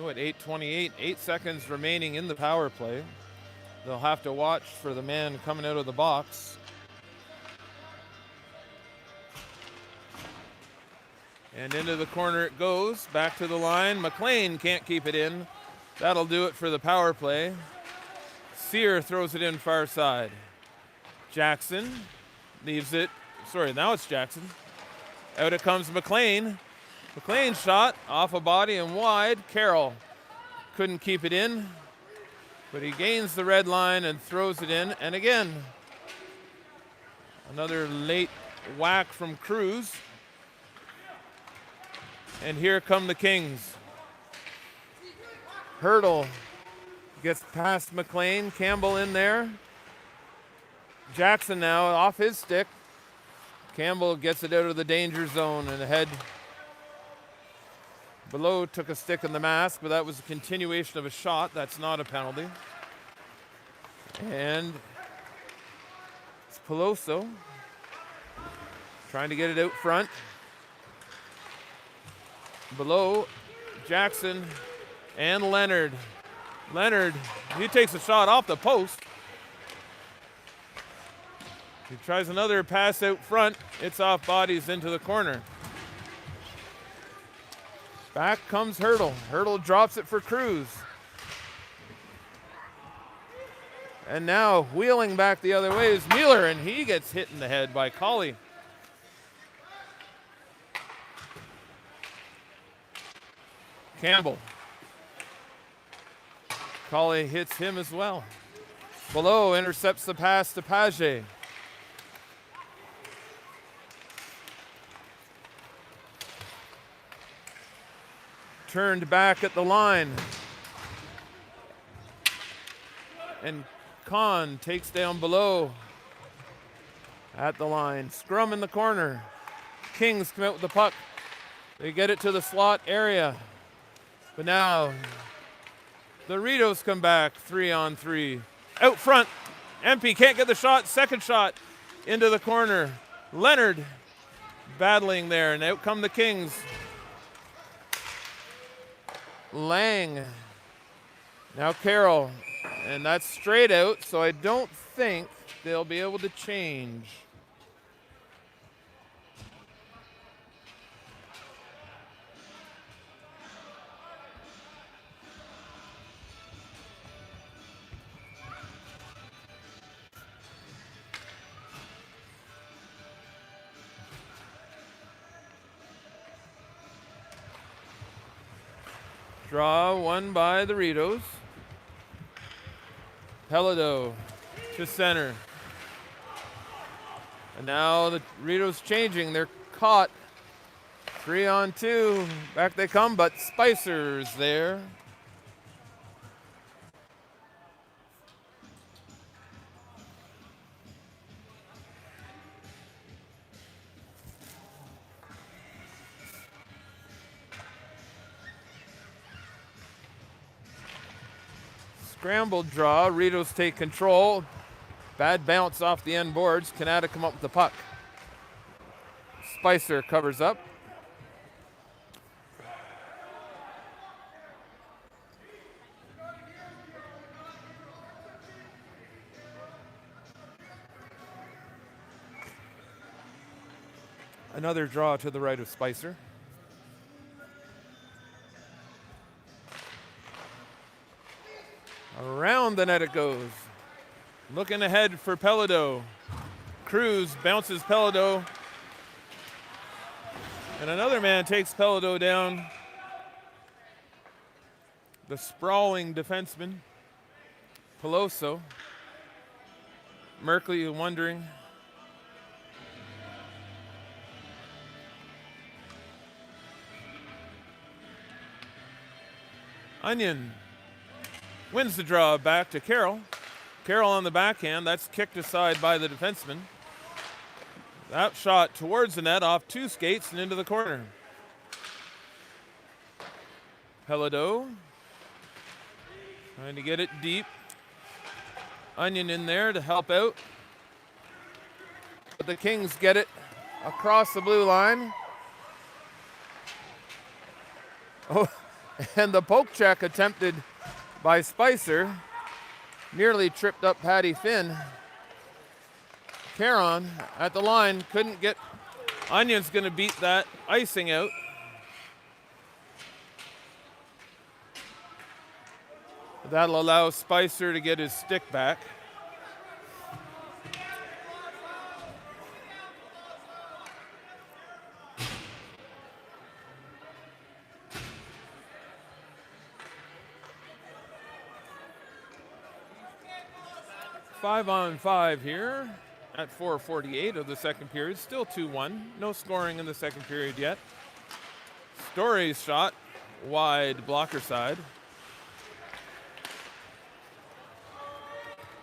At 8:28, 8 seconds remaining in the power play. They'll have to watch for the man coming out of the box. And into the corner it goes, back to the line. McLean can't keep it in. That'll do it for the power play. Sear throws it in far side. Jackson leaves it. Sorry, now it's Jackson. Out it comes McLean. McLean shot off a body and wide. Carroll couldn't keep it in, but he gains the red line and throws it in. And again, another late whack from Cruz. And here come the Kings. Hurdle gets past McLean. Campbell in there. Jackson now off his stick. Campbell gets it out of the danger zone and ahead Below took a stick in the mask, but that was a continuation of a shot. That's not a penalty. And it's Peloso trying to get it out front. Below, Jackson and Leonard. Leonard, he takes a shot off the post. He tries another pass out front. It's off bodies into the corner. Back comes Hurdle. Hurdle drops it for Cruz. And now wheeling back the other way is Mueller, and he gets hit in the head by Colley. Campbell. Colley hits him as well. Below intercepts the pass to Page. Turned back at the line. And Kahn takes down Below at the line. Scrum in the corner. Kings come out with the puck. They get it to the slot area. But now the Rideaus come back 3-on-3. Out front. Empey can't get the shot. Second shot into the corner. Leonard battling there, and out come the Kings. Lang. Now Carroll. And that's straight out, so I don't think they'll be able to change. Draw won by the Rideaus. Pelado to center. And now the Rideaus changing. They're caught. 3-on-2. Back they come, but Spicer's there. Scrambled draw. Rideaus take control. Bad bounce off the end boards. Kanata come up with the puck. Spicer covers up. Another draw to the right of Spicer. Around the net it goes. Looking ahead for Pelado. Cruz bounces Pelado. And another man takes Pelado down. The sprawling defenseman, Peloso. Merkley wondering. Onion wins the draw back to Carroll. Carroll on the backhand. That's kicked aside by the defenseman. That shot towards the net off two skates and into the corner. Pelado trying to get it deep. Onion in there to help out. But the Kings get it across the blue line. Oh, and the poke check attempted by Spicer nearly tripped up Patty Finn. Caron at the line couldn't get. Onion's going to beat that icing out. That'll allow Spicer to get his stick back. Five on five here at 4:48 of the second period. Still 2-1. No scoring in the second period yet. Story's shot wide blocker side.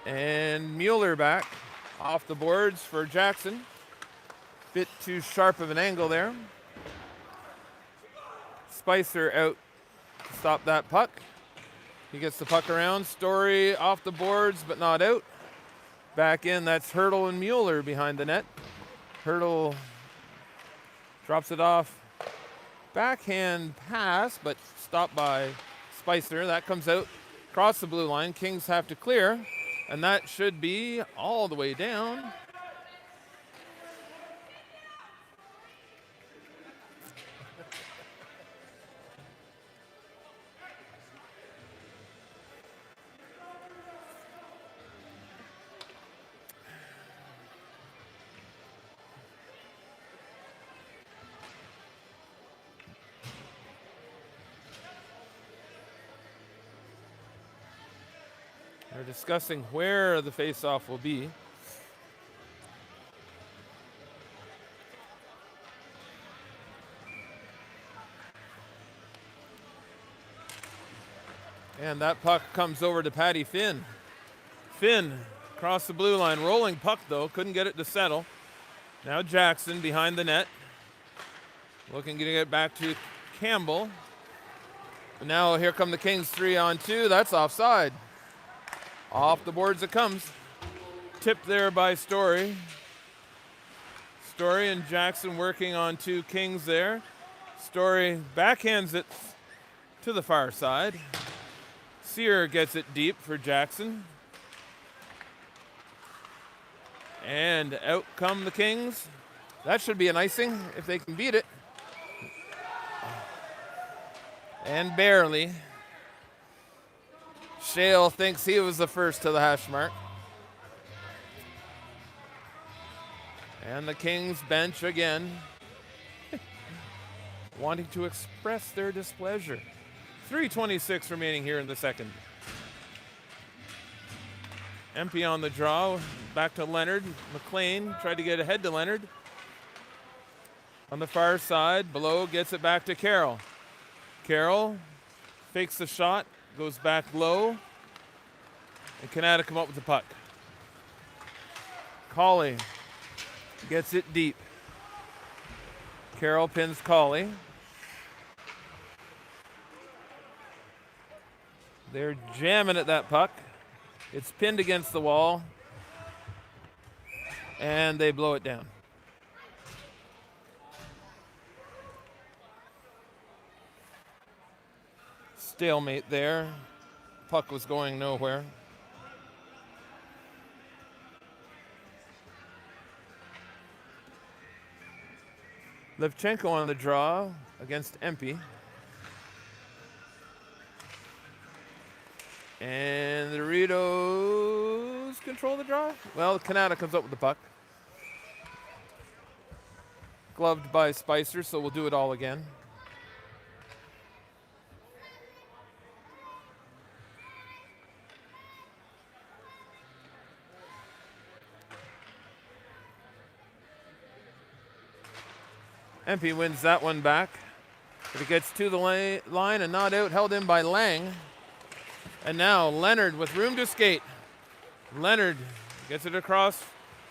And Mueller back off the boards for Jackson. Bit too sharp of an angle there. Spicer out to stop that puck. He gets the puck around. Story off the boards, but not out. Back in, that's Hurdle and Mueller behind the net. Hurdle drops it off. Backhand pass, but stopped by Spicer. That comes out across the blue line. Kings have to clear, and that should be all the way down. They're discussing where the face-off will be. And that puck comes over to Patty Finn. Finn across the blue line. Rolling puck, though. Couldn't get it to settle. Now Jackson behind the net. Looking to get back to Campbell. And now here come the Kings 3-on-2. That's offside. Off the boards it comes. Tipped there by Story. Story and Jackson working on two Kings there. Story backhands it to the far side. Sear gets it deep for Jackson. And out come the Kings. That should be an icing if they can beat it. And barely. Shale thinks he was the first to the hash mark. And the Kings bench again, wanting to express their displeasure. 3:26 remaining here in the second. Empty on the draw, back to Leonard. McLean tried to get ahead to Leonard. On the far side, Below gets it back to Carroll. Carroll fakes the shot, goes back low, and Kanata come up with the puck. Cauley gets it deep. Carroll pins Cauley. They're jamming at that puck. It's pinned against the wall, and they blow it down. Stalemate there. Puck was going nowhere. Levchenko on the draw against Empey. And the Rideaus control the draw. Well, Kanata comes up with the puck. Gloved by Spicer, so we'll do it all again. Empey wins that one back. But it gets to the line and not out, held in by Lang. And now Leonard with room to skate. Leonard gets it across,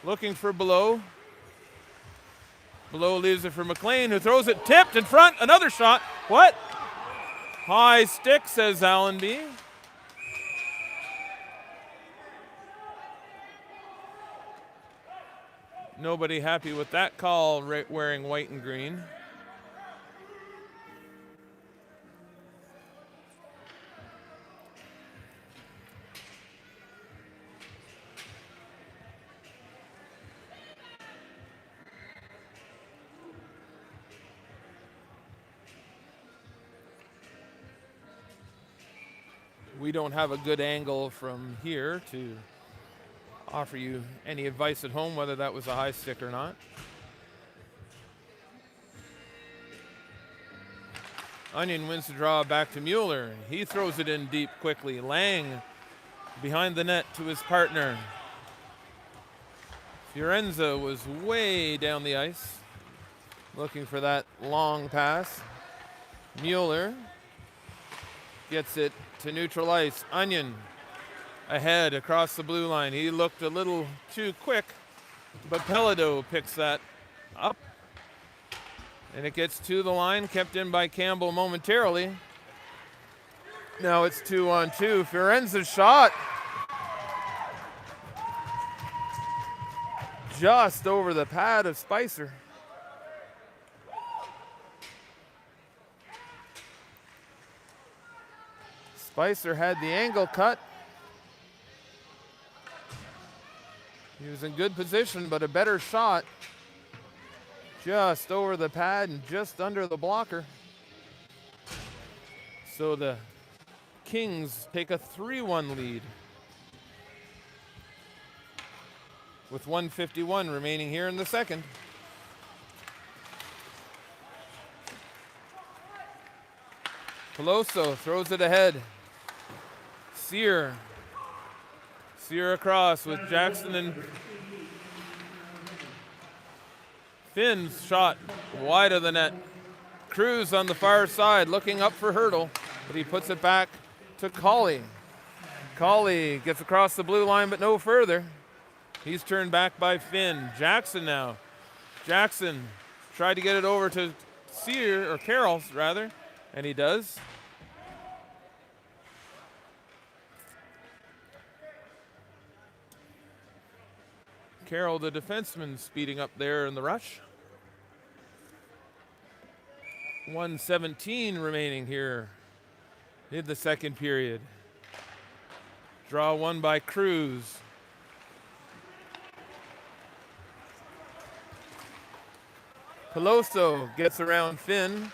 looking for Below. Below leaves it for McLean, who throws it tipped in front. Another shot. What? High stick, says Allenby. Nobody happy with that call, wearing white and green. We don't have a good angle from here to offer you any advice at home, whether that was a high stick or not. Onion wins the draw back to Mueller. He throws it in deep quickly. Lang behind the net to his partner. Fiorenza was way down the ice, looking for that long pass. Mueller gets it to neutral ice. Onion ahead across the blue line. He looked a little too quick, but Pelado picks that up. And it gets to the line, kept in by Campbell momentarily. Now it's 2-on-2. Fiorenza's shot. Just over the pad of Spicer. Spicer had the angle cut. He was in good position, but a better shot. Just over the pad and just under the blocker. So the Kings take a 3-1 lead with 1:51 remaining here in the second. Peloso throws it ahead. Sear across with Jackson and Finn's shot wide of the net. Cruz on the far side looking up for Hurdle, but he puts it back to Colley. Colley gets across the blue line, but no further. He's turned back by Finn. Jackson now. Jackson tried to get it over to Sear, or Carroll rather, and he does. Carroll, the defenseman, speeding up there in the rush. 1:17 remaining here in the second period. Draw one by Cruz. Peloso gets around Finn.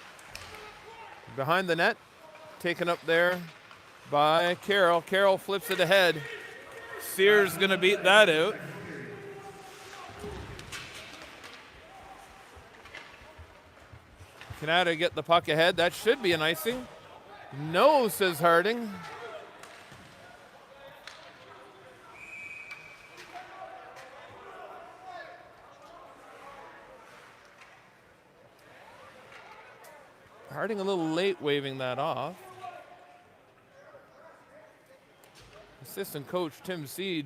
Behind the net, taken up there by Carroll. Carroll flips it ahead. Sears gonna beat that out. Kanata get the puck ahead. That should be an icing. No, says Harding. Harding a little late waving that off. Assistant coach Tim Seed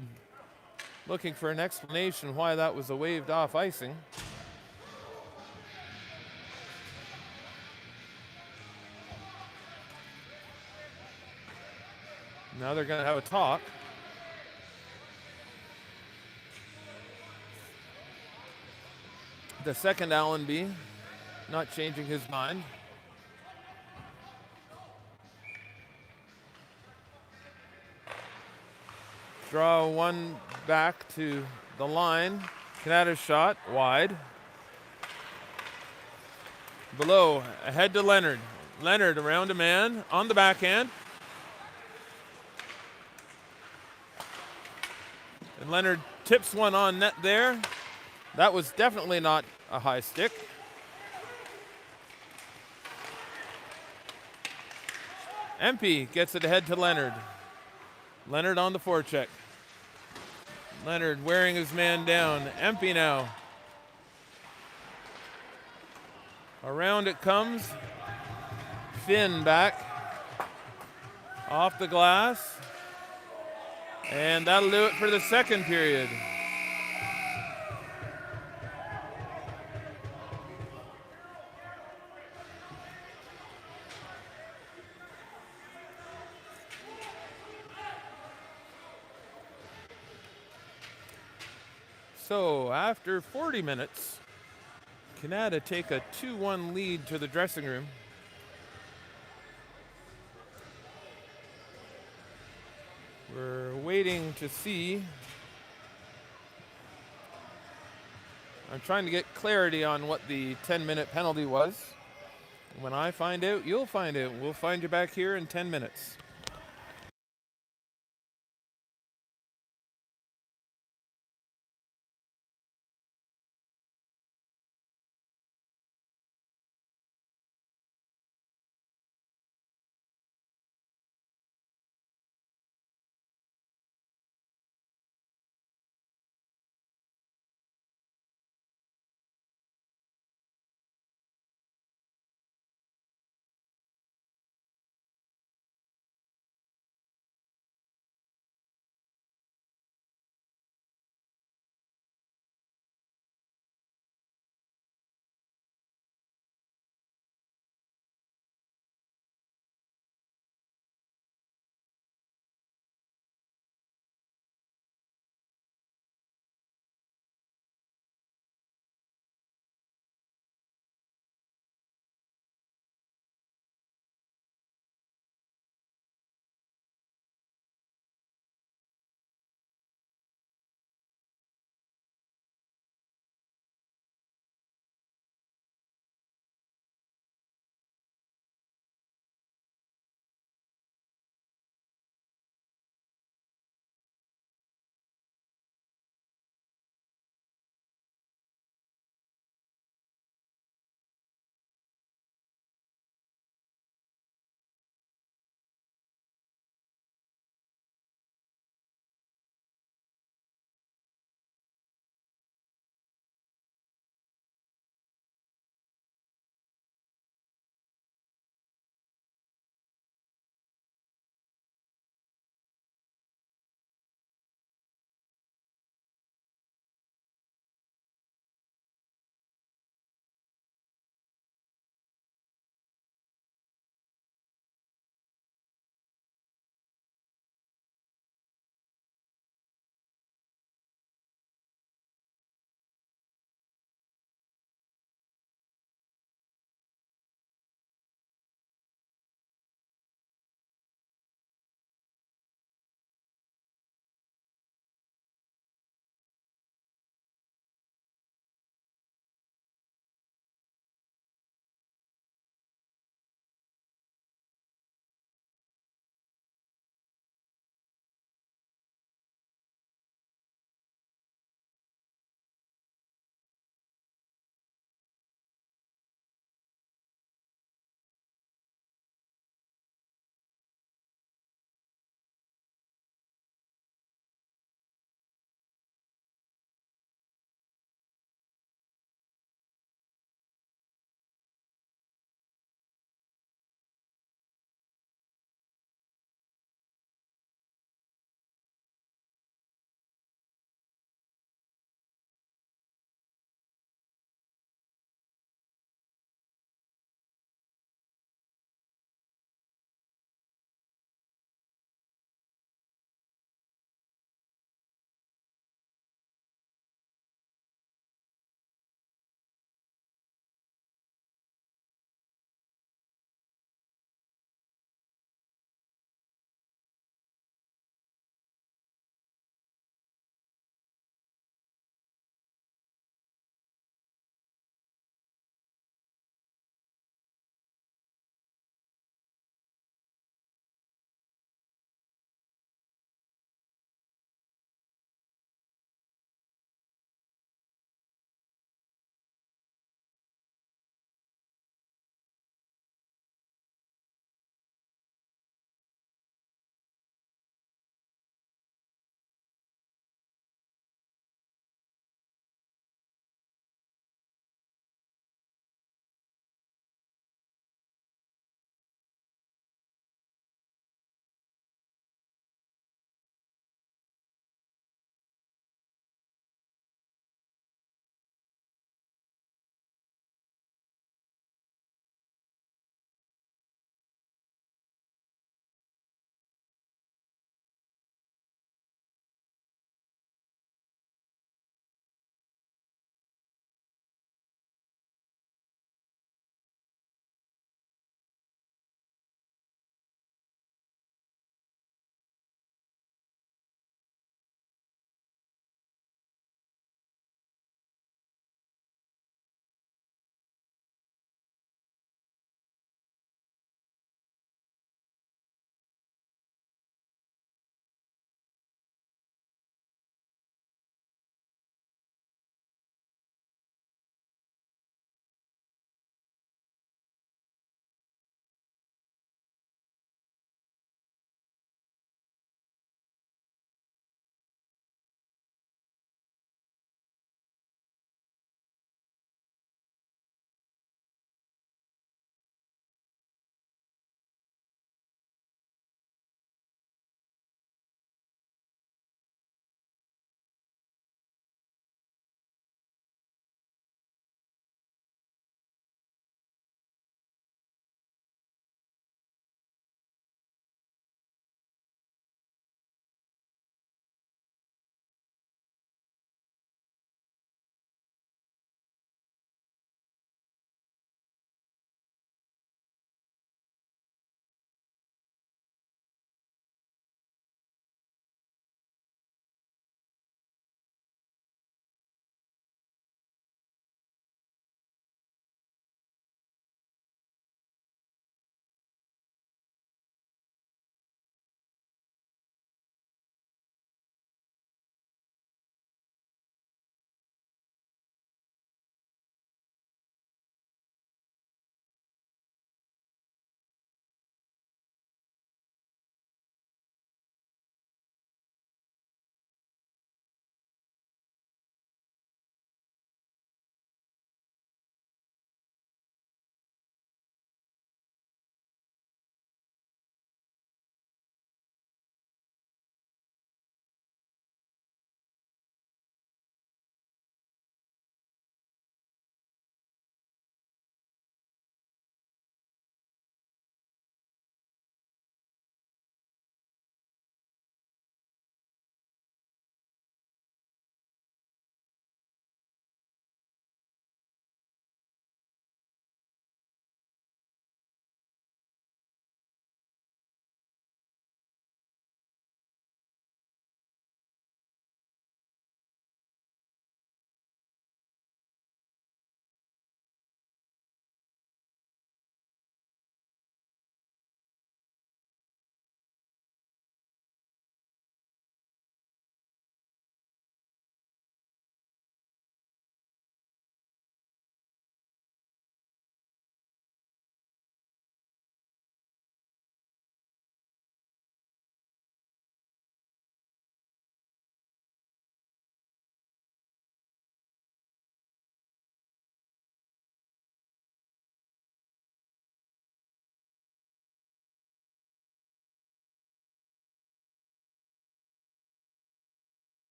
looking for an explanation why that was a waved off icing. Now they're going to have a talk. The second Allenby not changing his mind. Draw one back to the line. Kanata's shot wide. Below, ahead to Leonard. Leonard around a man on the backhand. And Leonard tips one on net there. That was definitely not a high stick. Empey gets it ahead to Leonard. Leonard on the forecheck. Leonard wearing his man down. Empey now. Around it comes. Finn back. Off the glass. And that'll do it for the second period. So after 40 minutes, Kanata take a 2-1 lead to the dressing room. We're waiting to see. I'm trying to get clarity on what the 10-minute penalty was. When I find out, you'll find out. We'll find you back here in 10 minutes.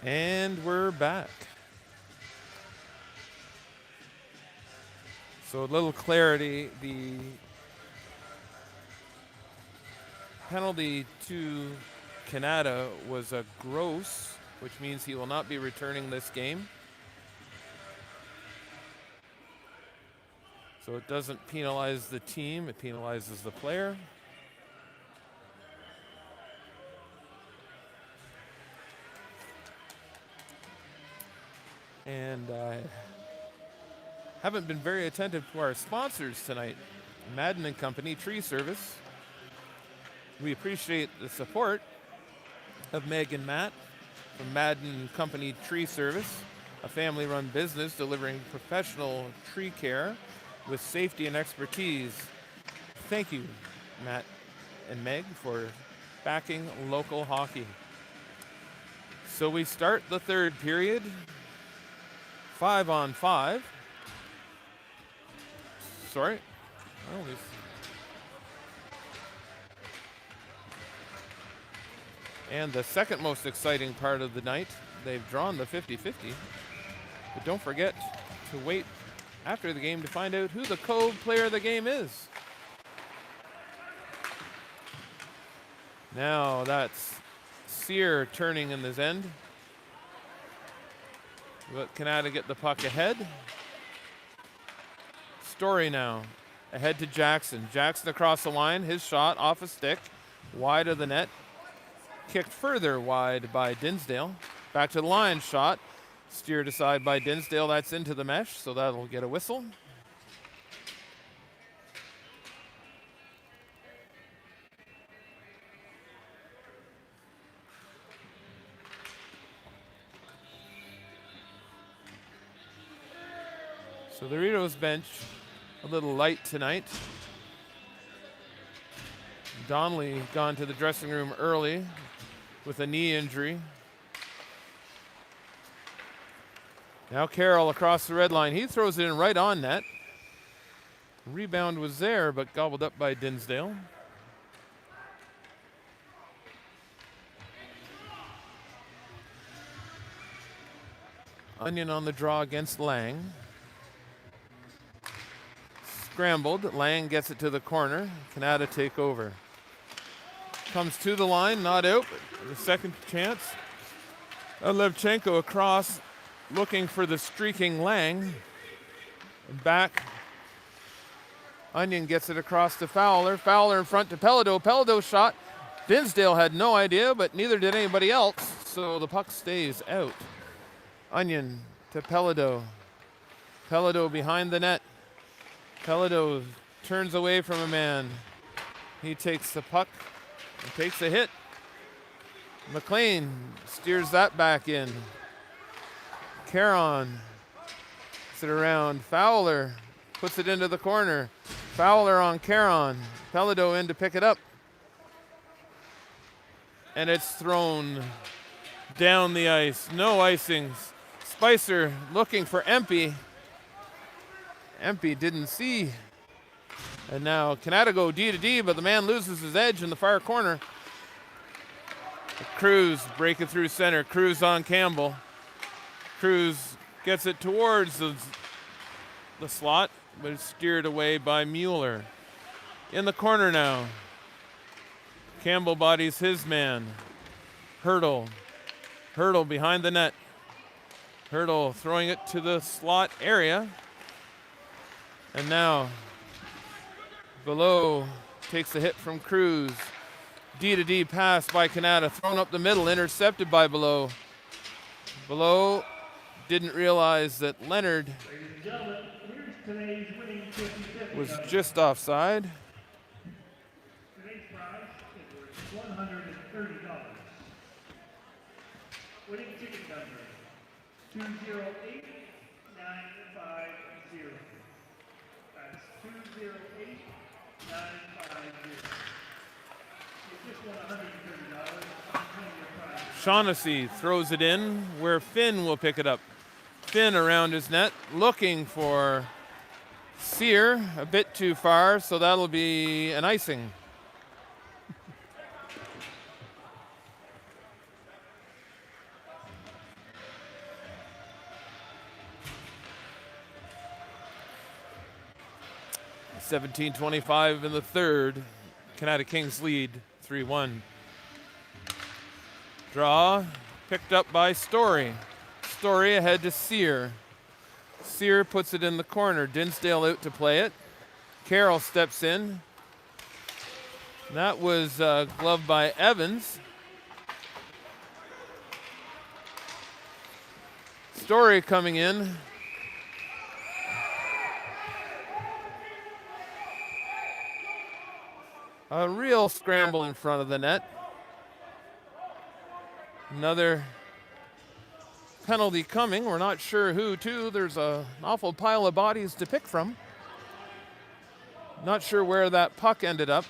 And we're back. So a little clarity, the penalty to Kanata was a gross, which means he will not be returning this game. So it doesn't penalize the team, it penalizes the player. And I haven't been very attentive to our sponsors tonight. Madden and Company Tree Service. We appreciate the support of Meg and Matt from Madden and Company Tree Service, a family-run business delivering professional tree care with safety and expertise. Thank you, Matt and Meg, for backing local hockey. So we start the third period, 5-on-5. Sorry. Oh, and the second most exciting part of the night, they've drawn the 50-50. But don't forget to wait after the game to find out who the Cove player of the game is. Now that's Sear turning in this end. Let Kanata get the puck ahead. Story now. Ahead to Jackson. Jackson across the line. His shot off a stick. Wide of the net. Kicked further wide by Dinsdale. Back to the line. Shot. Steered aside by Dinsdale. That's into the mesh, so that'll get a whistle. So the Rideaus bench a little light tonight. Donnelly gone to the dressing room early with a knee injury. Now Carroll across the red line. He throws it in right on net. Rebound was there, but gobbled up by Dinsdale. Onion on the draw against Lang. Scrambled. Lang gets it to the corner. Kanata take over. Comes to the line, not out. The second chance. Levchenko across, looking for the streaking Lang. Back. Onion gets it across to Fowler. Fowler in front to Pelado. Pelado shot. Dinsdale had no idea, but neither did anybody else. So the puck stays out. Onion to Pelado. Pelado behind the net. Pelado turns away from a man. He takes the puck and takes a hit. McLean steers that back in. Caron puts it around. Fowler puts it into the corner. Fowler on Caron. Pelado in to pick it up. And it's thrown down the ice. No icings. Spicer looking for Empey. Empey didn't see. And now Kanata go D to D, but the man loses his edge in the far corner. Cruz breaking through center. Cruz on Campbell. Cruz gets it towards the slot, but it's steered away by Mueller. In the corner now. Campbell bodies his man. Hurdle. Hurdle behind the net. Hurdle throwing it to the slot area. And now, Below takes a hit from Cruz. D to D pass by Kanata, thrown up the middle, intercepted by Below. Below didn't realize that Leonard was just offside. Today's prize is worth $130. Winning ticket number 208-950. That's 208-950. You just won $130. Shaughnessy throws it in where Finn will pick it up. Finn around his net, looking for Sear, a bit too far, so that'll be an icing. 17:25 in the third. Kanata Kings lead 3-1. Draw picked up by Story. Story ahead to Sear. Sear puts it in the corner. Dinsdale out to play it. Carroll steps in. That was gloved by Evans. Story coming in. A real scramble in front of the net. Another penalty coming. We're not sure who to. There's an awful pile of bodies to pick from. Not sure where that puck ended up.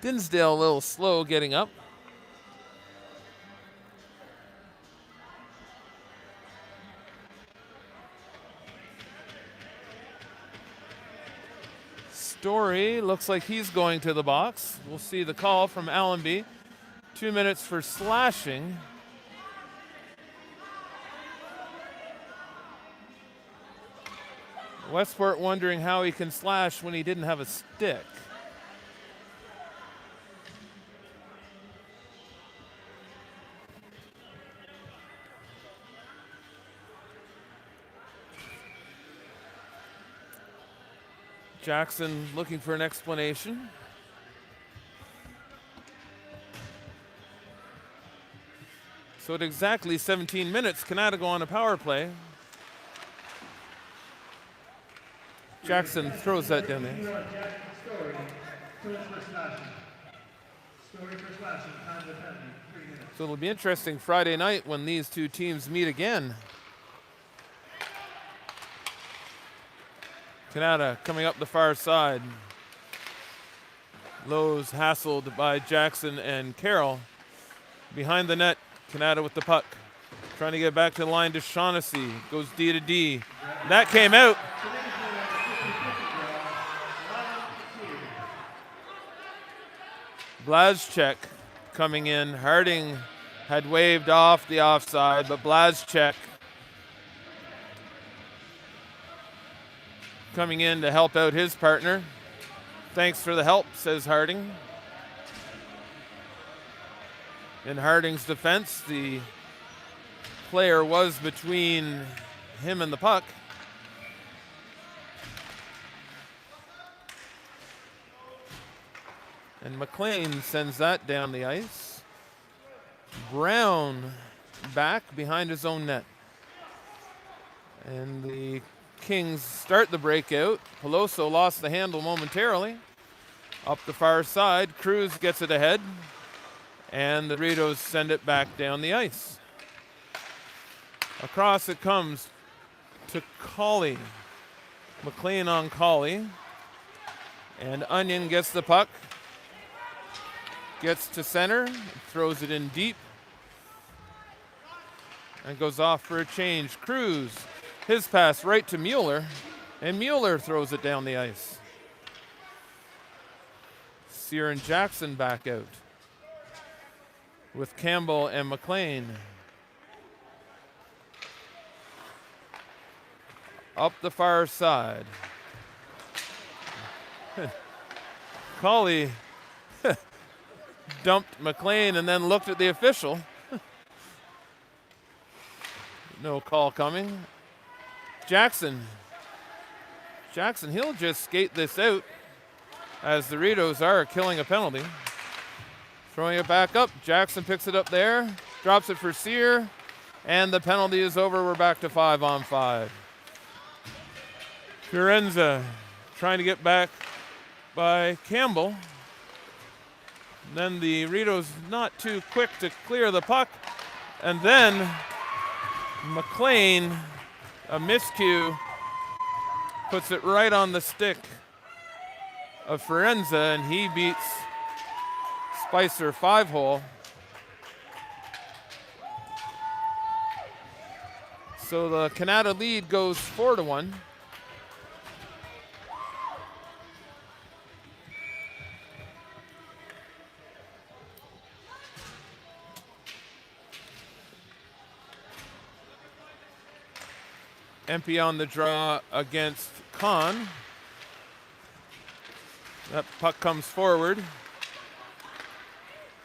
Dinsdale a little slow getting up. Story looks like he's going to the box. We'll see the call from Allenby. 2 minutes for slashing. Westport wondering how he can slash when he didn't have a stick. Jackson looking for an explanation. So at exactly 17 minutes, Kanata go on a power play. Jackson throws that down there. So it'll be interesting Friday night when these two teams meet again. Kanata coming up the far side. Lowe's hassled by Jackson and Carroll. Behind the net, Kanata with the puck. Trying to get back to the line to Shaughnessy. Goes D to D. That came out. Blazchek coming in. Harding had waved off the offside, but Blazchek coming in to help out his partner. Thanks for the help, says Harding. In Harding's defense, the player was between him and the puck. And McLean sends that down the ice. Brown back behind his own net. And the Kings start the breakout. Peloso lost the handle momentarily. Up the far side, Cruz gets it ahead. And the Rideaus send it back down the ice. Across it comes to Colley. McLean on Colley. And Onion gets the puck. Gets to center, throws it in deep. And goes off for a change. Cruz. His pass right to Mueller, and Mueller throws it down the ice. Sear and Jackson back out with Campbell and McLean. Up the far side. Colley dumped McLean and then looked at the official. No call coming. Jackson, he'll just skate this out as the Rideaus are killing a penalty. Throwing it back up. Jackson picks it up there, drops it for Sear, and the penalty is over. We're back to 5-on-5. Fiorenza trying to get back by Campbell. And then the Rideaus not too quick to clear the puck. And then McLean, a miscue, puts it right on the stick of Fiorenza, and he beats Spicer 5-hole. So the Kanata lead goes 4-1. Empey on the draw against Kahn. That puck comes forward.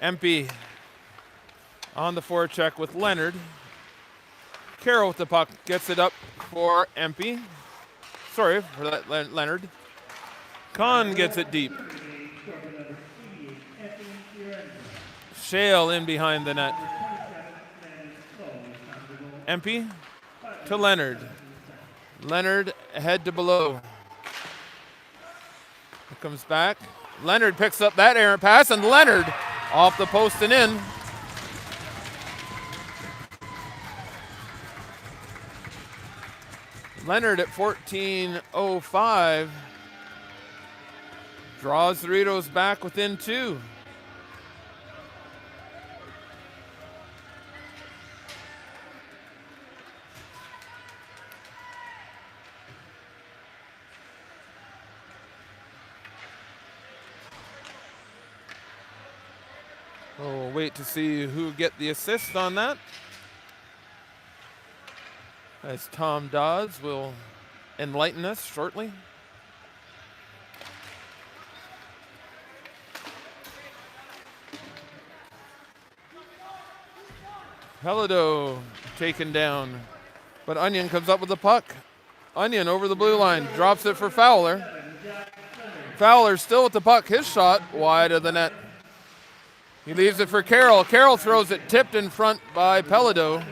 Empey on the forecheck with Leonard. Carroll with the puck, gets it up for Empey. Sorry for that, Leonard. Kahn gets it deep. Shale in behind the net. Empey to Leonard. Leonard ahead to below. Comes back. Leonard picks up that errant pass, and Leonard off the post and in. Leonard at 14:05 draws the Rideaus back within 2. We'll wait to see who get the assist on that, as Tom Dodds will enlighten us shortly. Pelado taken down, but Onion comes up with the puck. Onion over the blue line, drops it for Fowler. Fowler still with the puck, his shot wide of the net. He leaves it for Carroll. Carroll throws it tipped in front by Pelado.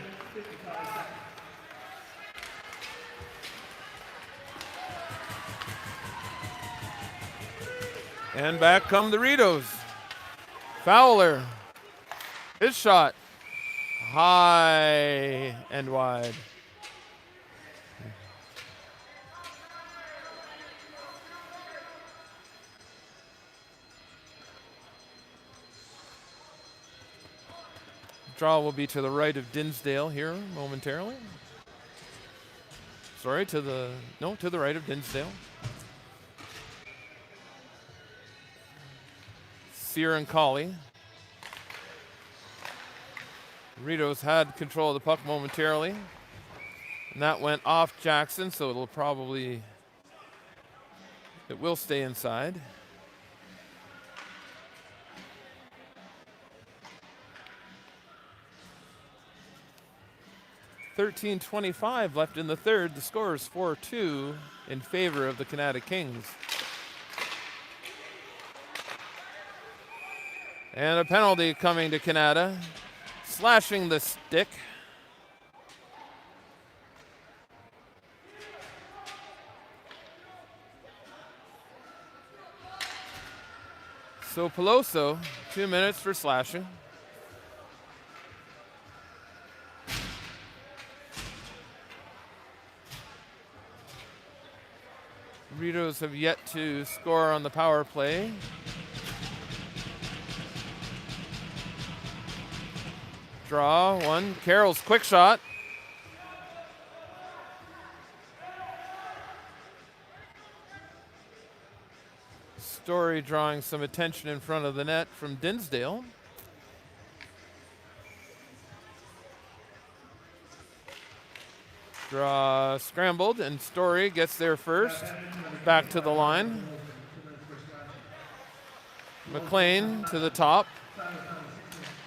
And back come the Rideaus. Fowler, his shot, high and wide. Draw will be to the right of Dinsdale here momentarily. Sorry, to the right of Dinsdale. Sear and Colley. Rideaus had control of the puck momentarily, and that went off Jackson, so it will stay inside. .13:25 left in the third. The score is 4-2 in favor of the Kanata Kings. And a penalty coming to Kanata. Slashing the stick. So Peloso, 2 minutes for slashing. Rideaus have yet to score on the power play. Draw one. Carroll's quick shot. Story drawing some attention in front of the net from Dinsdale. Draw scrambled, and Story gets there first. Back to the line. McLean to the top.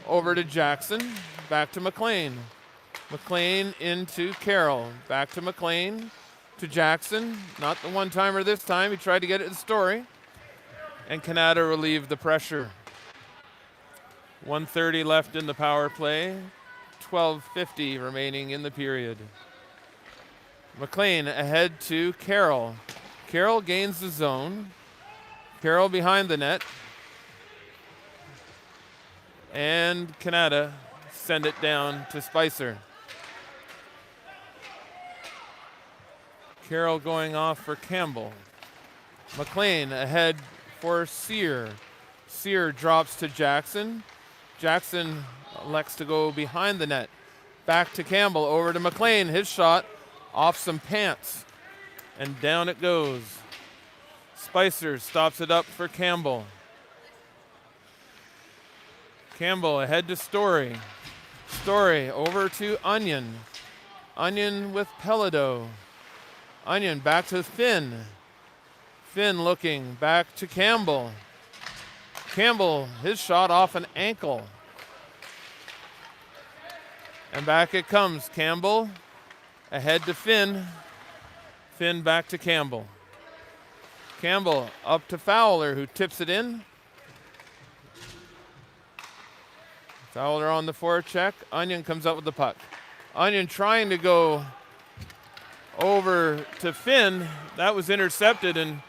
Over to Jackson. Back to McLean. McLean into Carroll. Back to McLean. To Jackson. Not the one-timer this time. He tried to get it to Story. And Kanata relieved the pressure. 1:30 left in the power play. 12:50 remaining in the period. McLean ahead to Carroll. Carroll gains the zone. Carroll behind the net. And Kanata send it down to Spicer. Carroll going off for Campbell. McLean ahead for Sear. Sear drops to Jackson. Jackson elects to go behind the net. Back to Campbell, over to McLean. His shot off some pants, and down it goes. Spicer stops it up for Campbell. Campbell ahead to Story. Story over to Onion. Onion with Pelado. Onion back to Finn. Finn looking back to Campbell. Campbell, his shot off an ankle. And back it comes. Campbell ahead to Finn. Finn back to Campbell. Campbell up to Fowler, who tips it in. Fowler on the forecheck. Onion comes up with the puck. Onion trying to go over to Finn. That was intercepted, and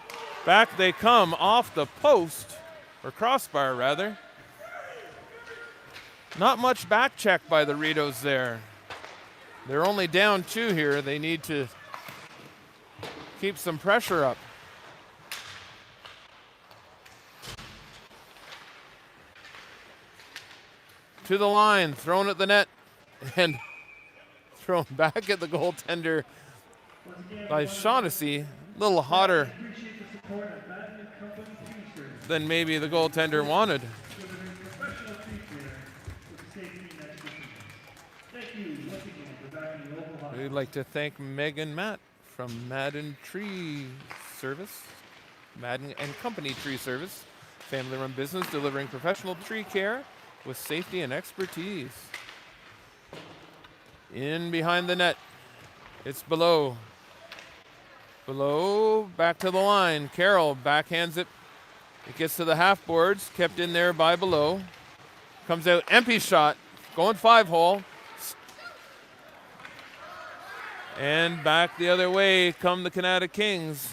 back they come off the post, or crossbar rather. Not much back check by the Rideaus there. They're only down 2 here. They need to keep some pressure up. To the line, thrown at the net, and thrown back at the goaltender by Shaughnessy. A little hotter than maybe the goaltender wanted. We'd like to thank Meg and Matt from Madden Tree Service, Madden and Company Tree Service, family-run business delivering professional tree care with safety and expertise. In behind the net, it's Below. Below, back to the line. Carroll backhands it. It gets to the half boards, kept in there by Below. Comes out, empty shot, going 5-hole. And back the other way come the Kanata Kings.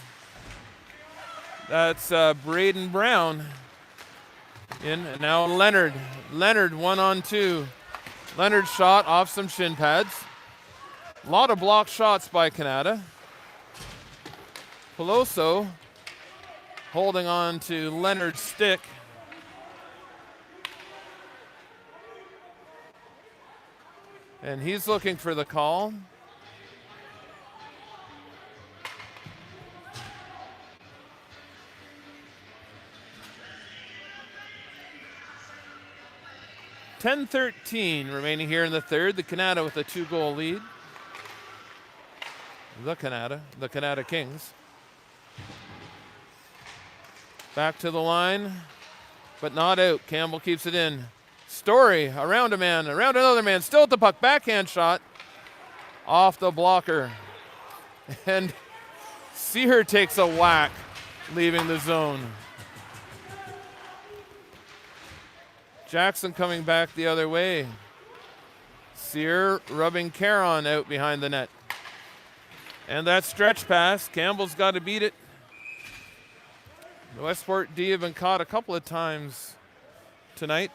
That's Braden Brown. In, and now Leonard. Leonard 1-on-2. Leonard's shot off some shin pads. A lot of blocked shots by Kanata. Peloso holding on to Leonard's stick. And he's looking for the call. .10-13 remaining here in the third. The Kanata with a 2-goal lead. The Kanata Kings. Back to the line, but not out. Campbell keeps it in. Story around a man, around another man, still at the puck. Backhand shot off the blocker. And Sear takes a whack, leaving the zone. Jackson coming back the other way. Sear rubbing Caron out behind the net. And that stretch pass, Campbell's got to beat it. The Westport D have been caught a couple of times tonight.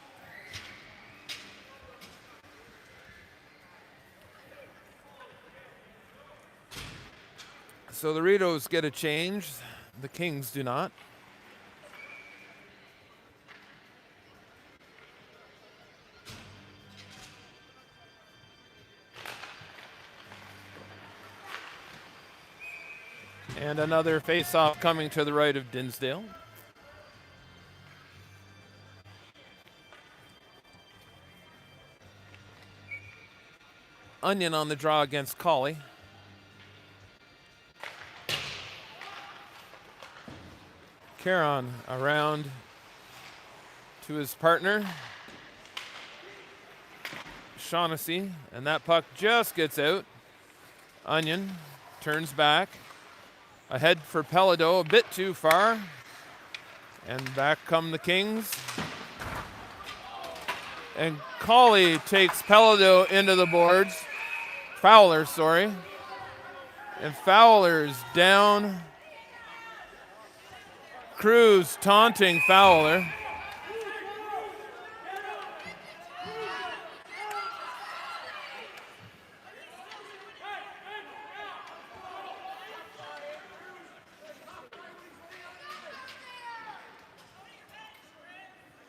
So the Rideaus get a change. The Kings do not. And another face-off coming to the right of Dinsdale. Onion on the draw against Colley. Caron around to his partner, Shaughnessy, and that puck just gets out. Onion turns back. Ahead for Pelado, a bit too far. And back come the Kings. And Colley takes Pelado into the boards. Fowler, sorry. And Fowler's down. Cruz taunting Fowler.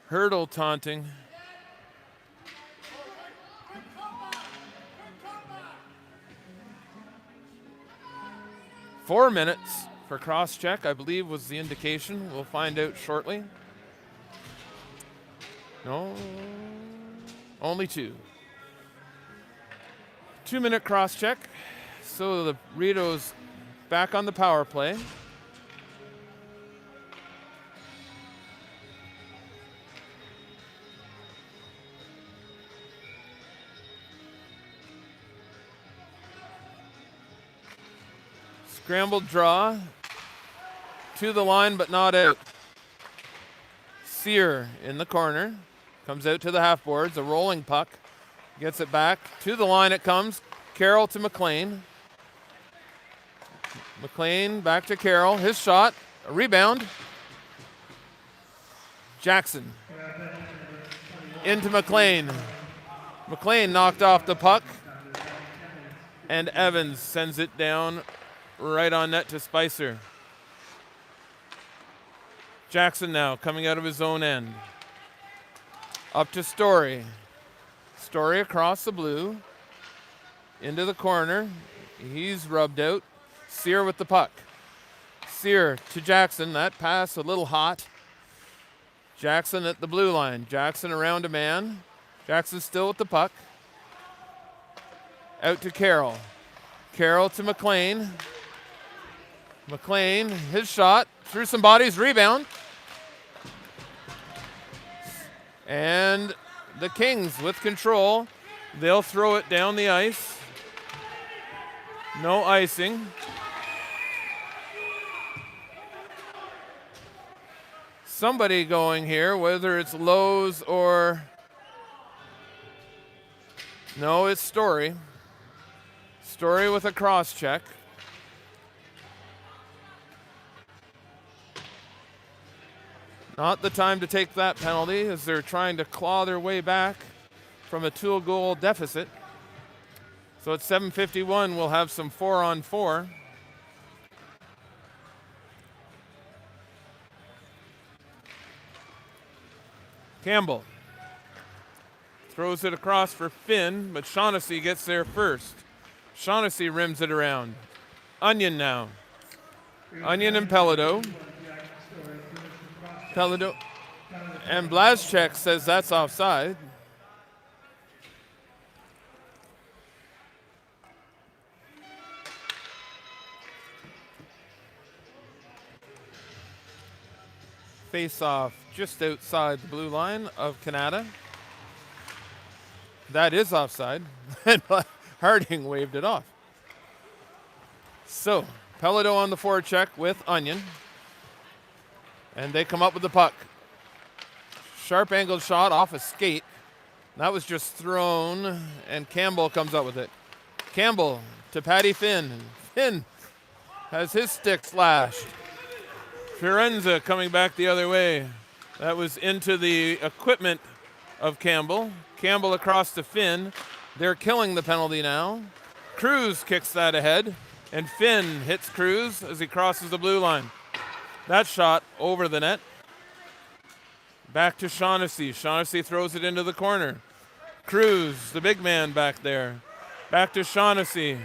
Hurdle taunting. Four minutes for cross-check, I believe, was the indication. We'll find out shortly. No, only 2. 2-minute cross-check. So the Rideaus back on the power play. Scrambled draw to the line, but not out. Sear in the corner. Comes out to the half boards. A rolling puck. Gets it back. To the line it comes. Carroll to McLean. McLean back to Carroll. His shot. A rebound. Jackson. Into McLean. McLean knocked off the puck. And Evans sends it down right on net to Spicer. Jackson now coming out of his own end. Up to Story. Story across the blue. Into the corner. He's rubbed out. Sear with the puck. Sear to Jackson. That pass a little hot. Jackson at the blue line. Jackson around a man. Jackson still with the puck. Out to Carroll. Carroll to McLean. McLean, his shot. Through some bodies. Rebound. And the Kings with control. They'll throw it down the ice. No icing. Somebody going here, whether it's Lowe's or... No, it's Story. Story with a cross check. Not the time to take that penalty as they're trying to claw their way back from a 2-goal deficit. So at 7:51, we'll have some 4-on-4. Campbell throws it across for Finn, but Shaughnessy gets there first. Shaughnessy rims it around. Onion now. Onion and Pelado. Pelado. And Blazchek says that's offside. Face off just outside the blue line of Kanata. That is offside. And Harding waved it off. So, Pelado on the forecheck with Onion. And they come up with the puck. Sharp angled shot off a skate. That was just thrown, and Campbell comes up with it. Campbell to Patty Finn. Finn has his stick slashed. Fiorenza coming back the other way. That was into the equipment of Campbell. Campbell across to Finn. They're killing the penalty now. Cruz kicks that ahead, and Finn hits Cruz as he crosses the blue line. That shot over the net. Back to Shaughnessy. Shaughnessy throws it into the corner. Cruz, the big man back there. Back to Shaughnessy.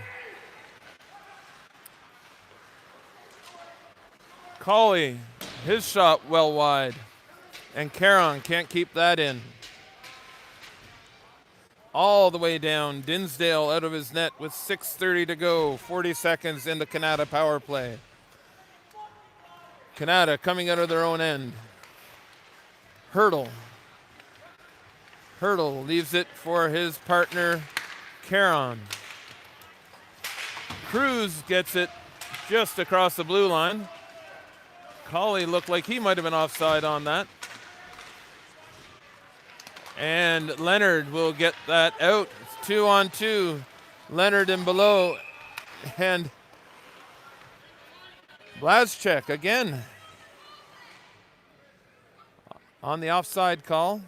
Colley, his shot well wide. And Caron can't keep that in. All the way down. Dinsdale out of his net with 6:30 to go. 40 seconds in the Kanata power play. Kanata coming out of their own end. Hurdle. Hurdle leaves it for his partner, Caron. Cruz gets it just across the blue line. Colley looked like he might have been offside on that. And Leonard will get that out. It's 2-on-2. Leonard and below. And Blazchek again on the offside call.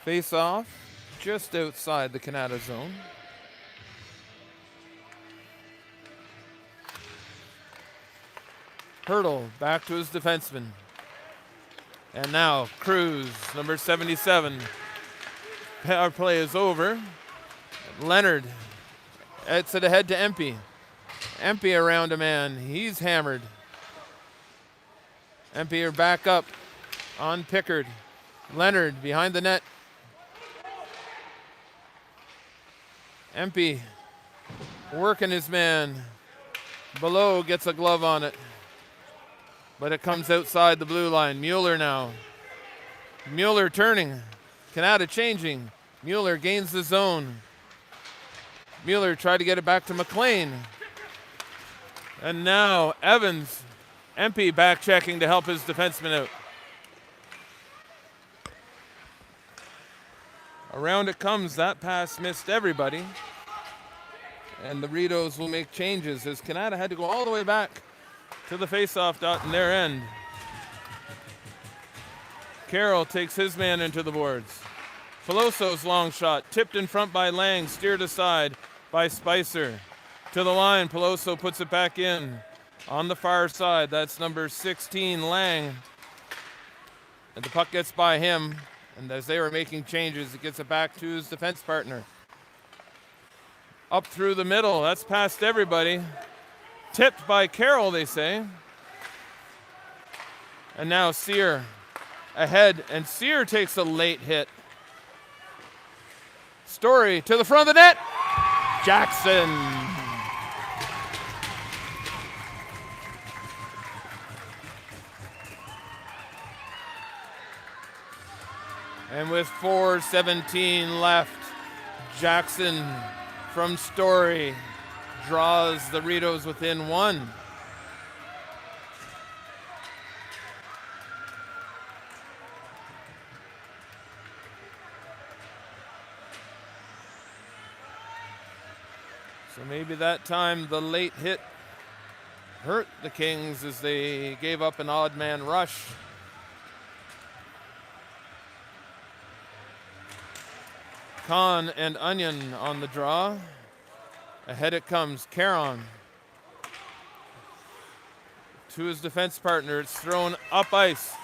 Face off just outside the Kanata zone. Hurdle back to his defenseman. And now Cruz, number 77. Power play is over. Leonard It's it ahead to Empey. Empey around a man. He's hammered. Empey are back up on Pickard. Leonard behind the net. Empey working his man. Below gets a glove on it. But it comes outside the blue line. Mueller now. Mueller turning. Kanata changing. Mueller gains the zone. Mueller tried to get it back to McLean. And now Evans. Empey back checking to help his defenseman out. Around it comes. That pass missed everybody. And the Rideaus will make changes as Kanata had to go all the way back to the face-off dot in their end. Carroll takes his man into the boards. Peloso's long shot, tipped in front by Lang, steered aside by Spicer. To the line, Peloso puts it back in. On the far side, that's number 16, Lang. And the puck gets by him, and as they were making changes, it gets it back to his defense partner. Up through the middle, that's past everybody. Tipped by Carroll, they say. And now Sear ahead, and Sear takes a late hit. Story to the front of the net. Jackson. And with 4:17 left, Jackson from Story draws the Rideaus within one. So maybe that time the late hit hurt the Kings as they gave up an odd man rush. Kahn and Onion on the draw. Ahead it comes, Caron. To his defense partner, it's thrown up ice.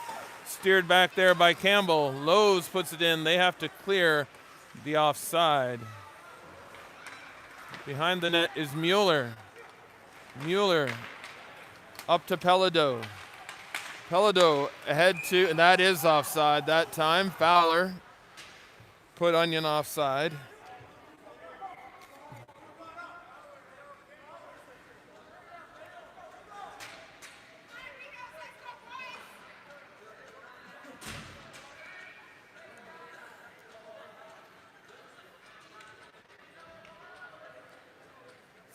Steered back there by Campbell. Lowe's puts it in. They have to clear the offside. Behind the net is Mueller. Mueller up to Pelado. Pelado ahead to, and that is offside that time. Fowler put Onion offside.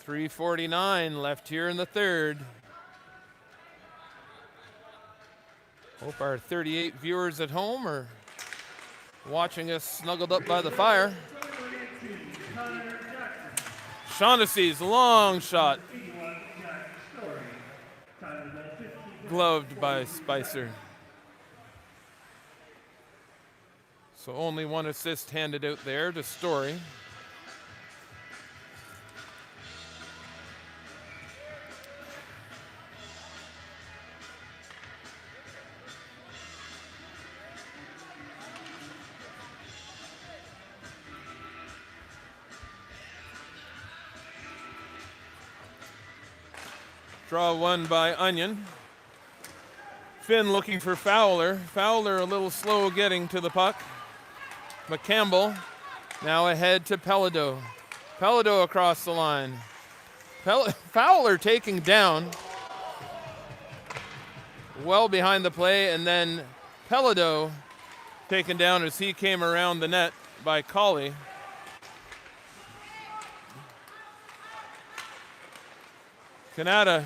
.349 left here in the third. Hope our 38 viewers at home are watching us snuggled up by the fire. Shaughnessy's long shot. Gloved by Spicer. So only one assist handed out there to Story. Draw one by Onion. Finn looking for Fowler. Fowler a little slow getting to the puck. McCampbell now ahead to Pelado. Pelado across the line. Fowler taking down. Well behind the play, and then Pelado taken down as he came around the net by Colley. Kanata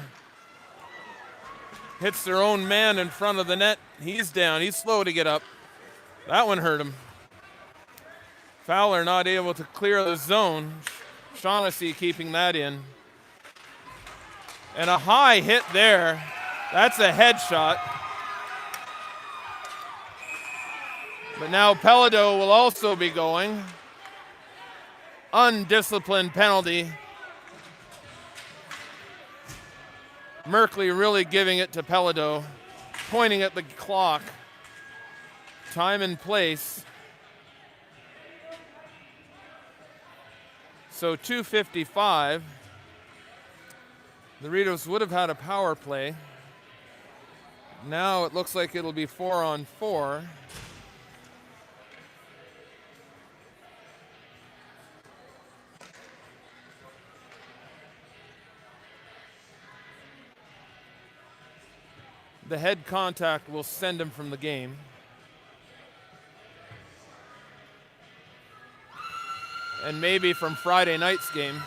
hits their own man in front of the net. He's down. He's slow to get up. That one hurt him. Fowler not able to clear the zone. Shaughnessy keeping that in. And a high hit there. That's a headshot. But now Pelado will also be going. Undisciplined penalty. Merkley really giving it to Pelado, pointing at the clock. Time and place. So 2:55. The Rideaus would have had a power play. Now it looks like it'll be 4-on-4. The head contact will send him from the game. And maybe from Friday night's game.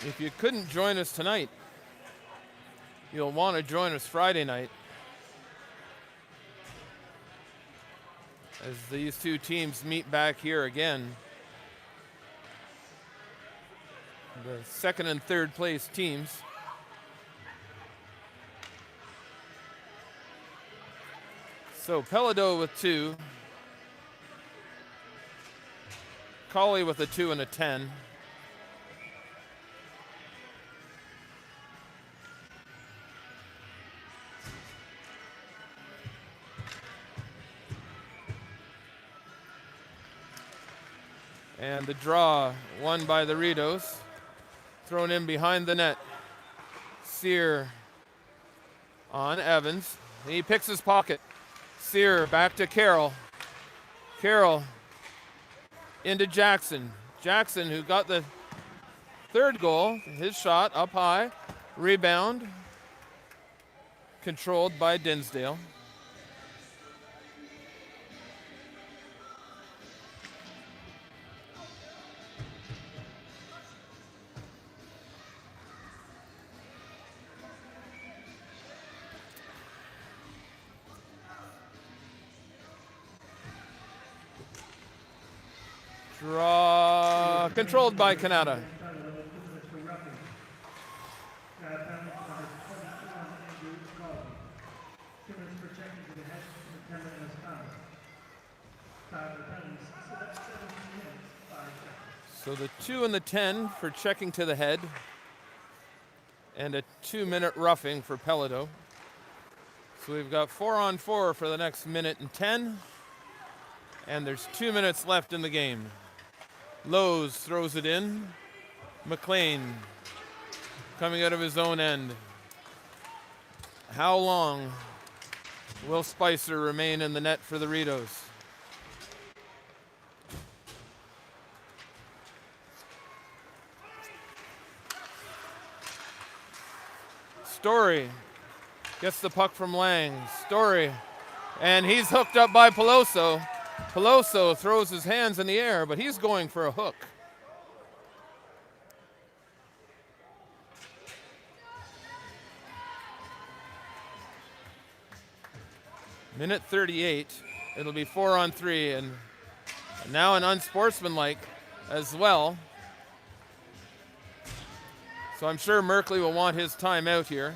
If you couldn't join us tonight, you'll want to join us Friday night, as these two teams meet back here again. The second and third place teams. So Pelladeau with 2. Colley with a 2 and a 10. And the draw won by the Rideaus. Thrown in behind the net. Sear on Evans. He picks his pocket. Sear back to Carroll. Carroll into Jackson. Jackson, who got the third goal. His shot up high. Rebound. Controlled by Dinsdale. Draw controlled by Kanata. So the 2 and the 10 for checking to the head, and a 2-minute roughing for Pelladeau. So we've got 4-on-4 for the next minute and 10, and there's 2 minutes left in the game. Lowe's throws it in. McLean coming out of his own end. How long will Spicer remain in the net for the Rideaus? Story gets the puck from Lang. Story, and he's hooked up by Peloso. Peloso throws his hands in the air, but he's going for a hook. Minute 38. It'll be 4-on-3, and now an unsportsmanlike as well. So I'm sure Merkley will want his timeout here.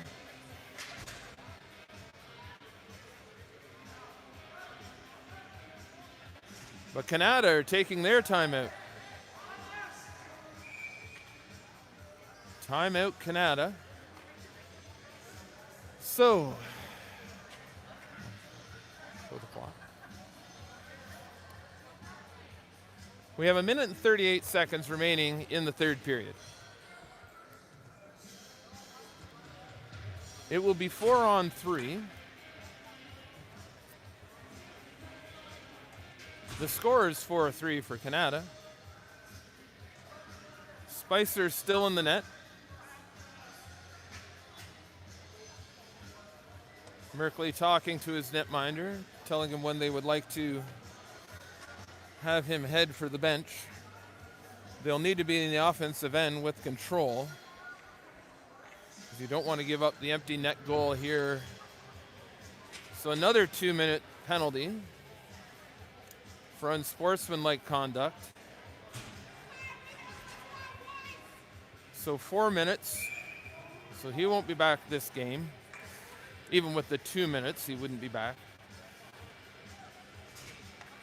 But Kanata are taking their timeout. Timeout Kanata. So, we have 1 minute and 38 seconds remaining in the third period. It will be 4-on-3. The score is 4-3 for Kanata. Spicer still in the net. Merkley talking to his netminder, telling him when they would like to have him head for the bench. They'll need to be in the offensive end with control, because you don't want to give up the empty net goal here. So another 2-minute penalty for unsportsmanlike conduct. So 4 minutes. So he won't be back this game. Even with the 2 minutes, he wouldn't be back.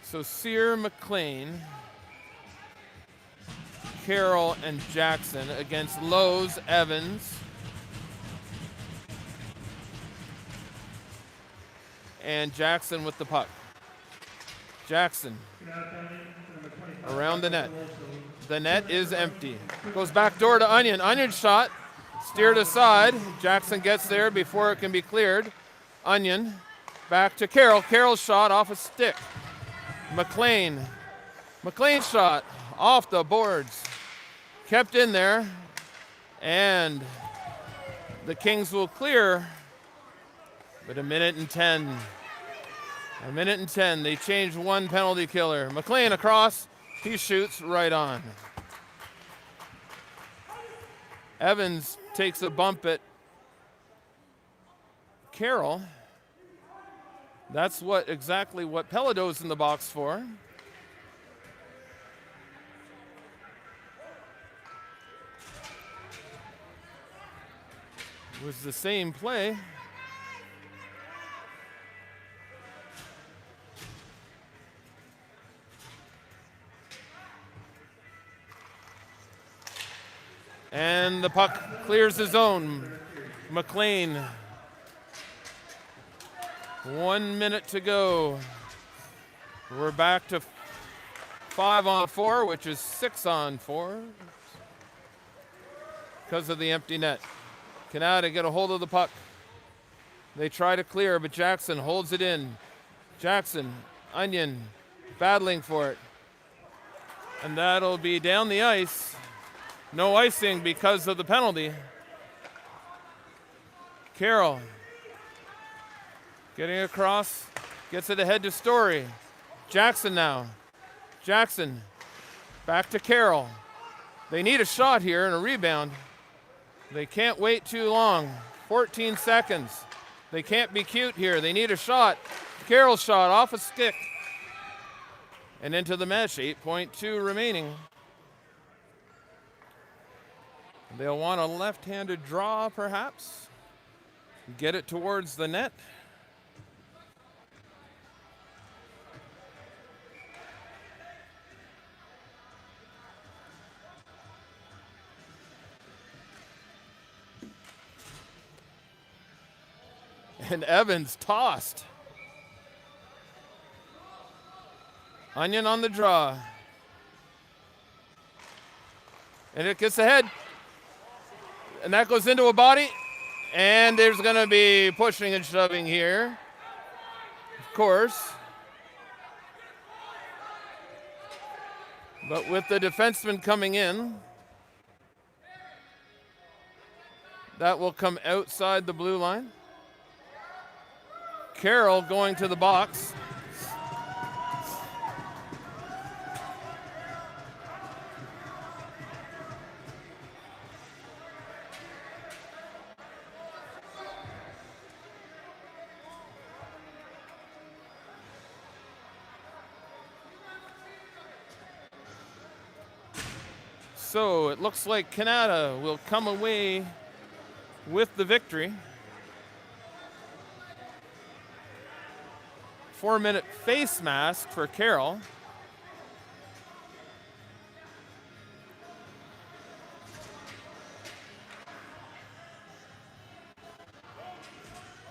So Sear, McLean, Carroll, and Jackson against Lowe's, Evans, and Jackson with the puck. Jackson around the net. The net is empty. Goes back door to Onion. Onion shot, steered aside. Jackson gets there before it can be cleared. Onion back to Carroll. Carroll's shot off a stick. McLean. McLean's shot off the boards. Kept in there. And the Kings will clear. But a minute and 10. A minute and 10. They change one penalty killer. McLean across. He shoots right on. Evans takes a bump at Carroll. That's exactly what Pellado's in the box for. It was the same play. And the puck clears the zone. McLean. 1 minute to go. We're back to 5-on-4, which is 6-on-4 because of the empty net. Kanata get a hold of the puck. They try to clear, but Jackson holds it in. Jackson, Onion, battling for it. And that'll be down the ice. No icing because of the penalty. Carroll getting across, gets it ahead to Story. Jackson now. Jackson back to Carroll. They need a shot here and a rebound. They can't wait too long. 14 seconds. They can't be cute here. They need a shot. Carroll's shot off a stick. And into the mesh, 8.2 remaining. They'll want a left-handed draw, perhaps. Get it towards the net. And Evans tossed. Onion on the draw. And it gets ahead. And that goes into a body. And there's going to be pushing and shoving here. Of course. But with the defenseman coming in, that will come outside the blue line. Carroll going to the box. So it looks like Kanata will come away with the victory. 4-minute face mask for Carroll.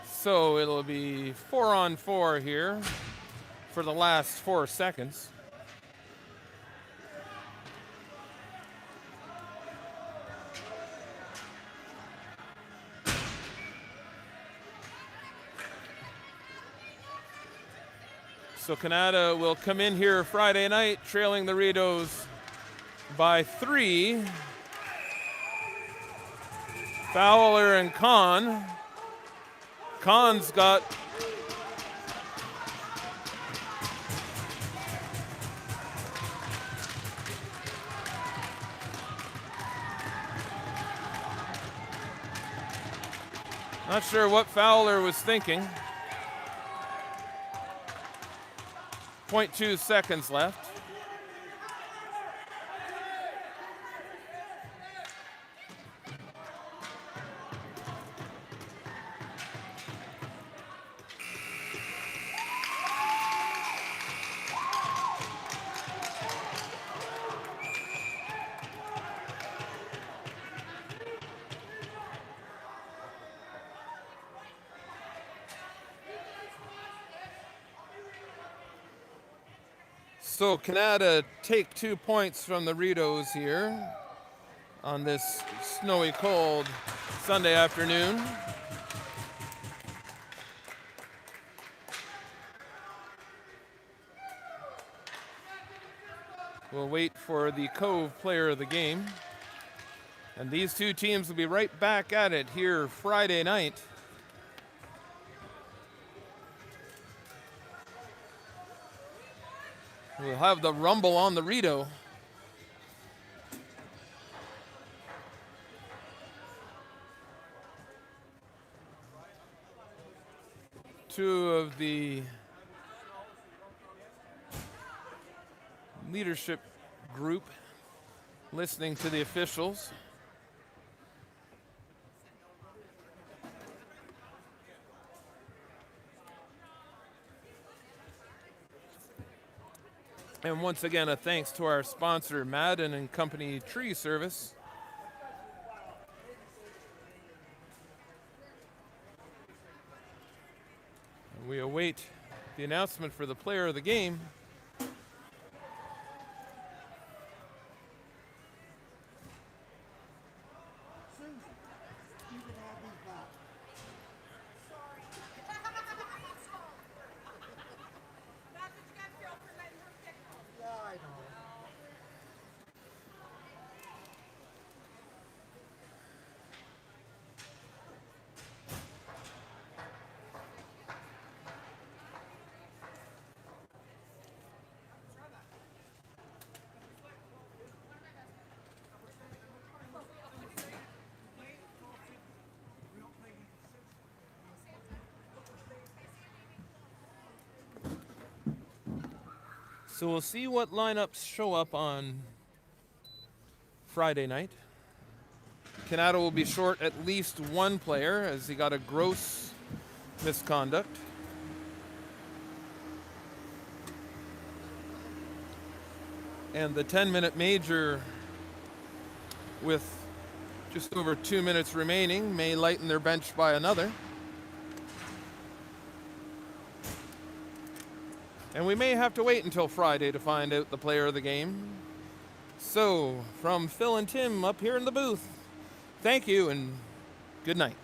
So it'll be 4-on-4 here for the last 4 seconds. So Kanata will come in here Friday night, trailing the Rideaus by 3. Fowler and Kahn. Kahn's got not sure what Fowler was thinking. 0.2 seconds left. So Kanata take 2 points from the Rideaus here on this snowy, cold Sunday afternoon. We'll wait for the Cove player of the game. And these two teams will be right back at it here Friday night. We'll have the rumble on the Rideau. Two of the leadership group listening to the officials. And once again, a thanks to our sponsor, Madden and Company Tree Service. We await the announcement for the player of the game. Susan, you can have these back. Yeah, I know. So we'll see what lineups show up on Friday night. Kanata will be short at least one player as he got a gross misconduct. And the 10-minute major with just over 2 minutes remaining may lighten their bench by another. And we may have to wait until Friday to find out the player of the game. So, from Phil and Tim up here in the booth, thank you and good night.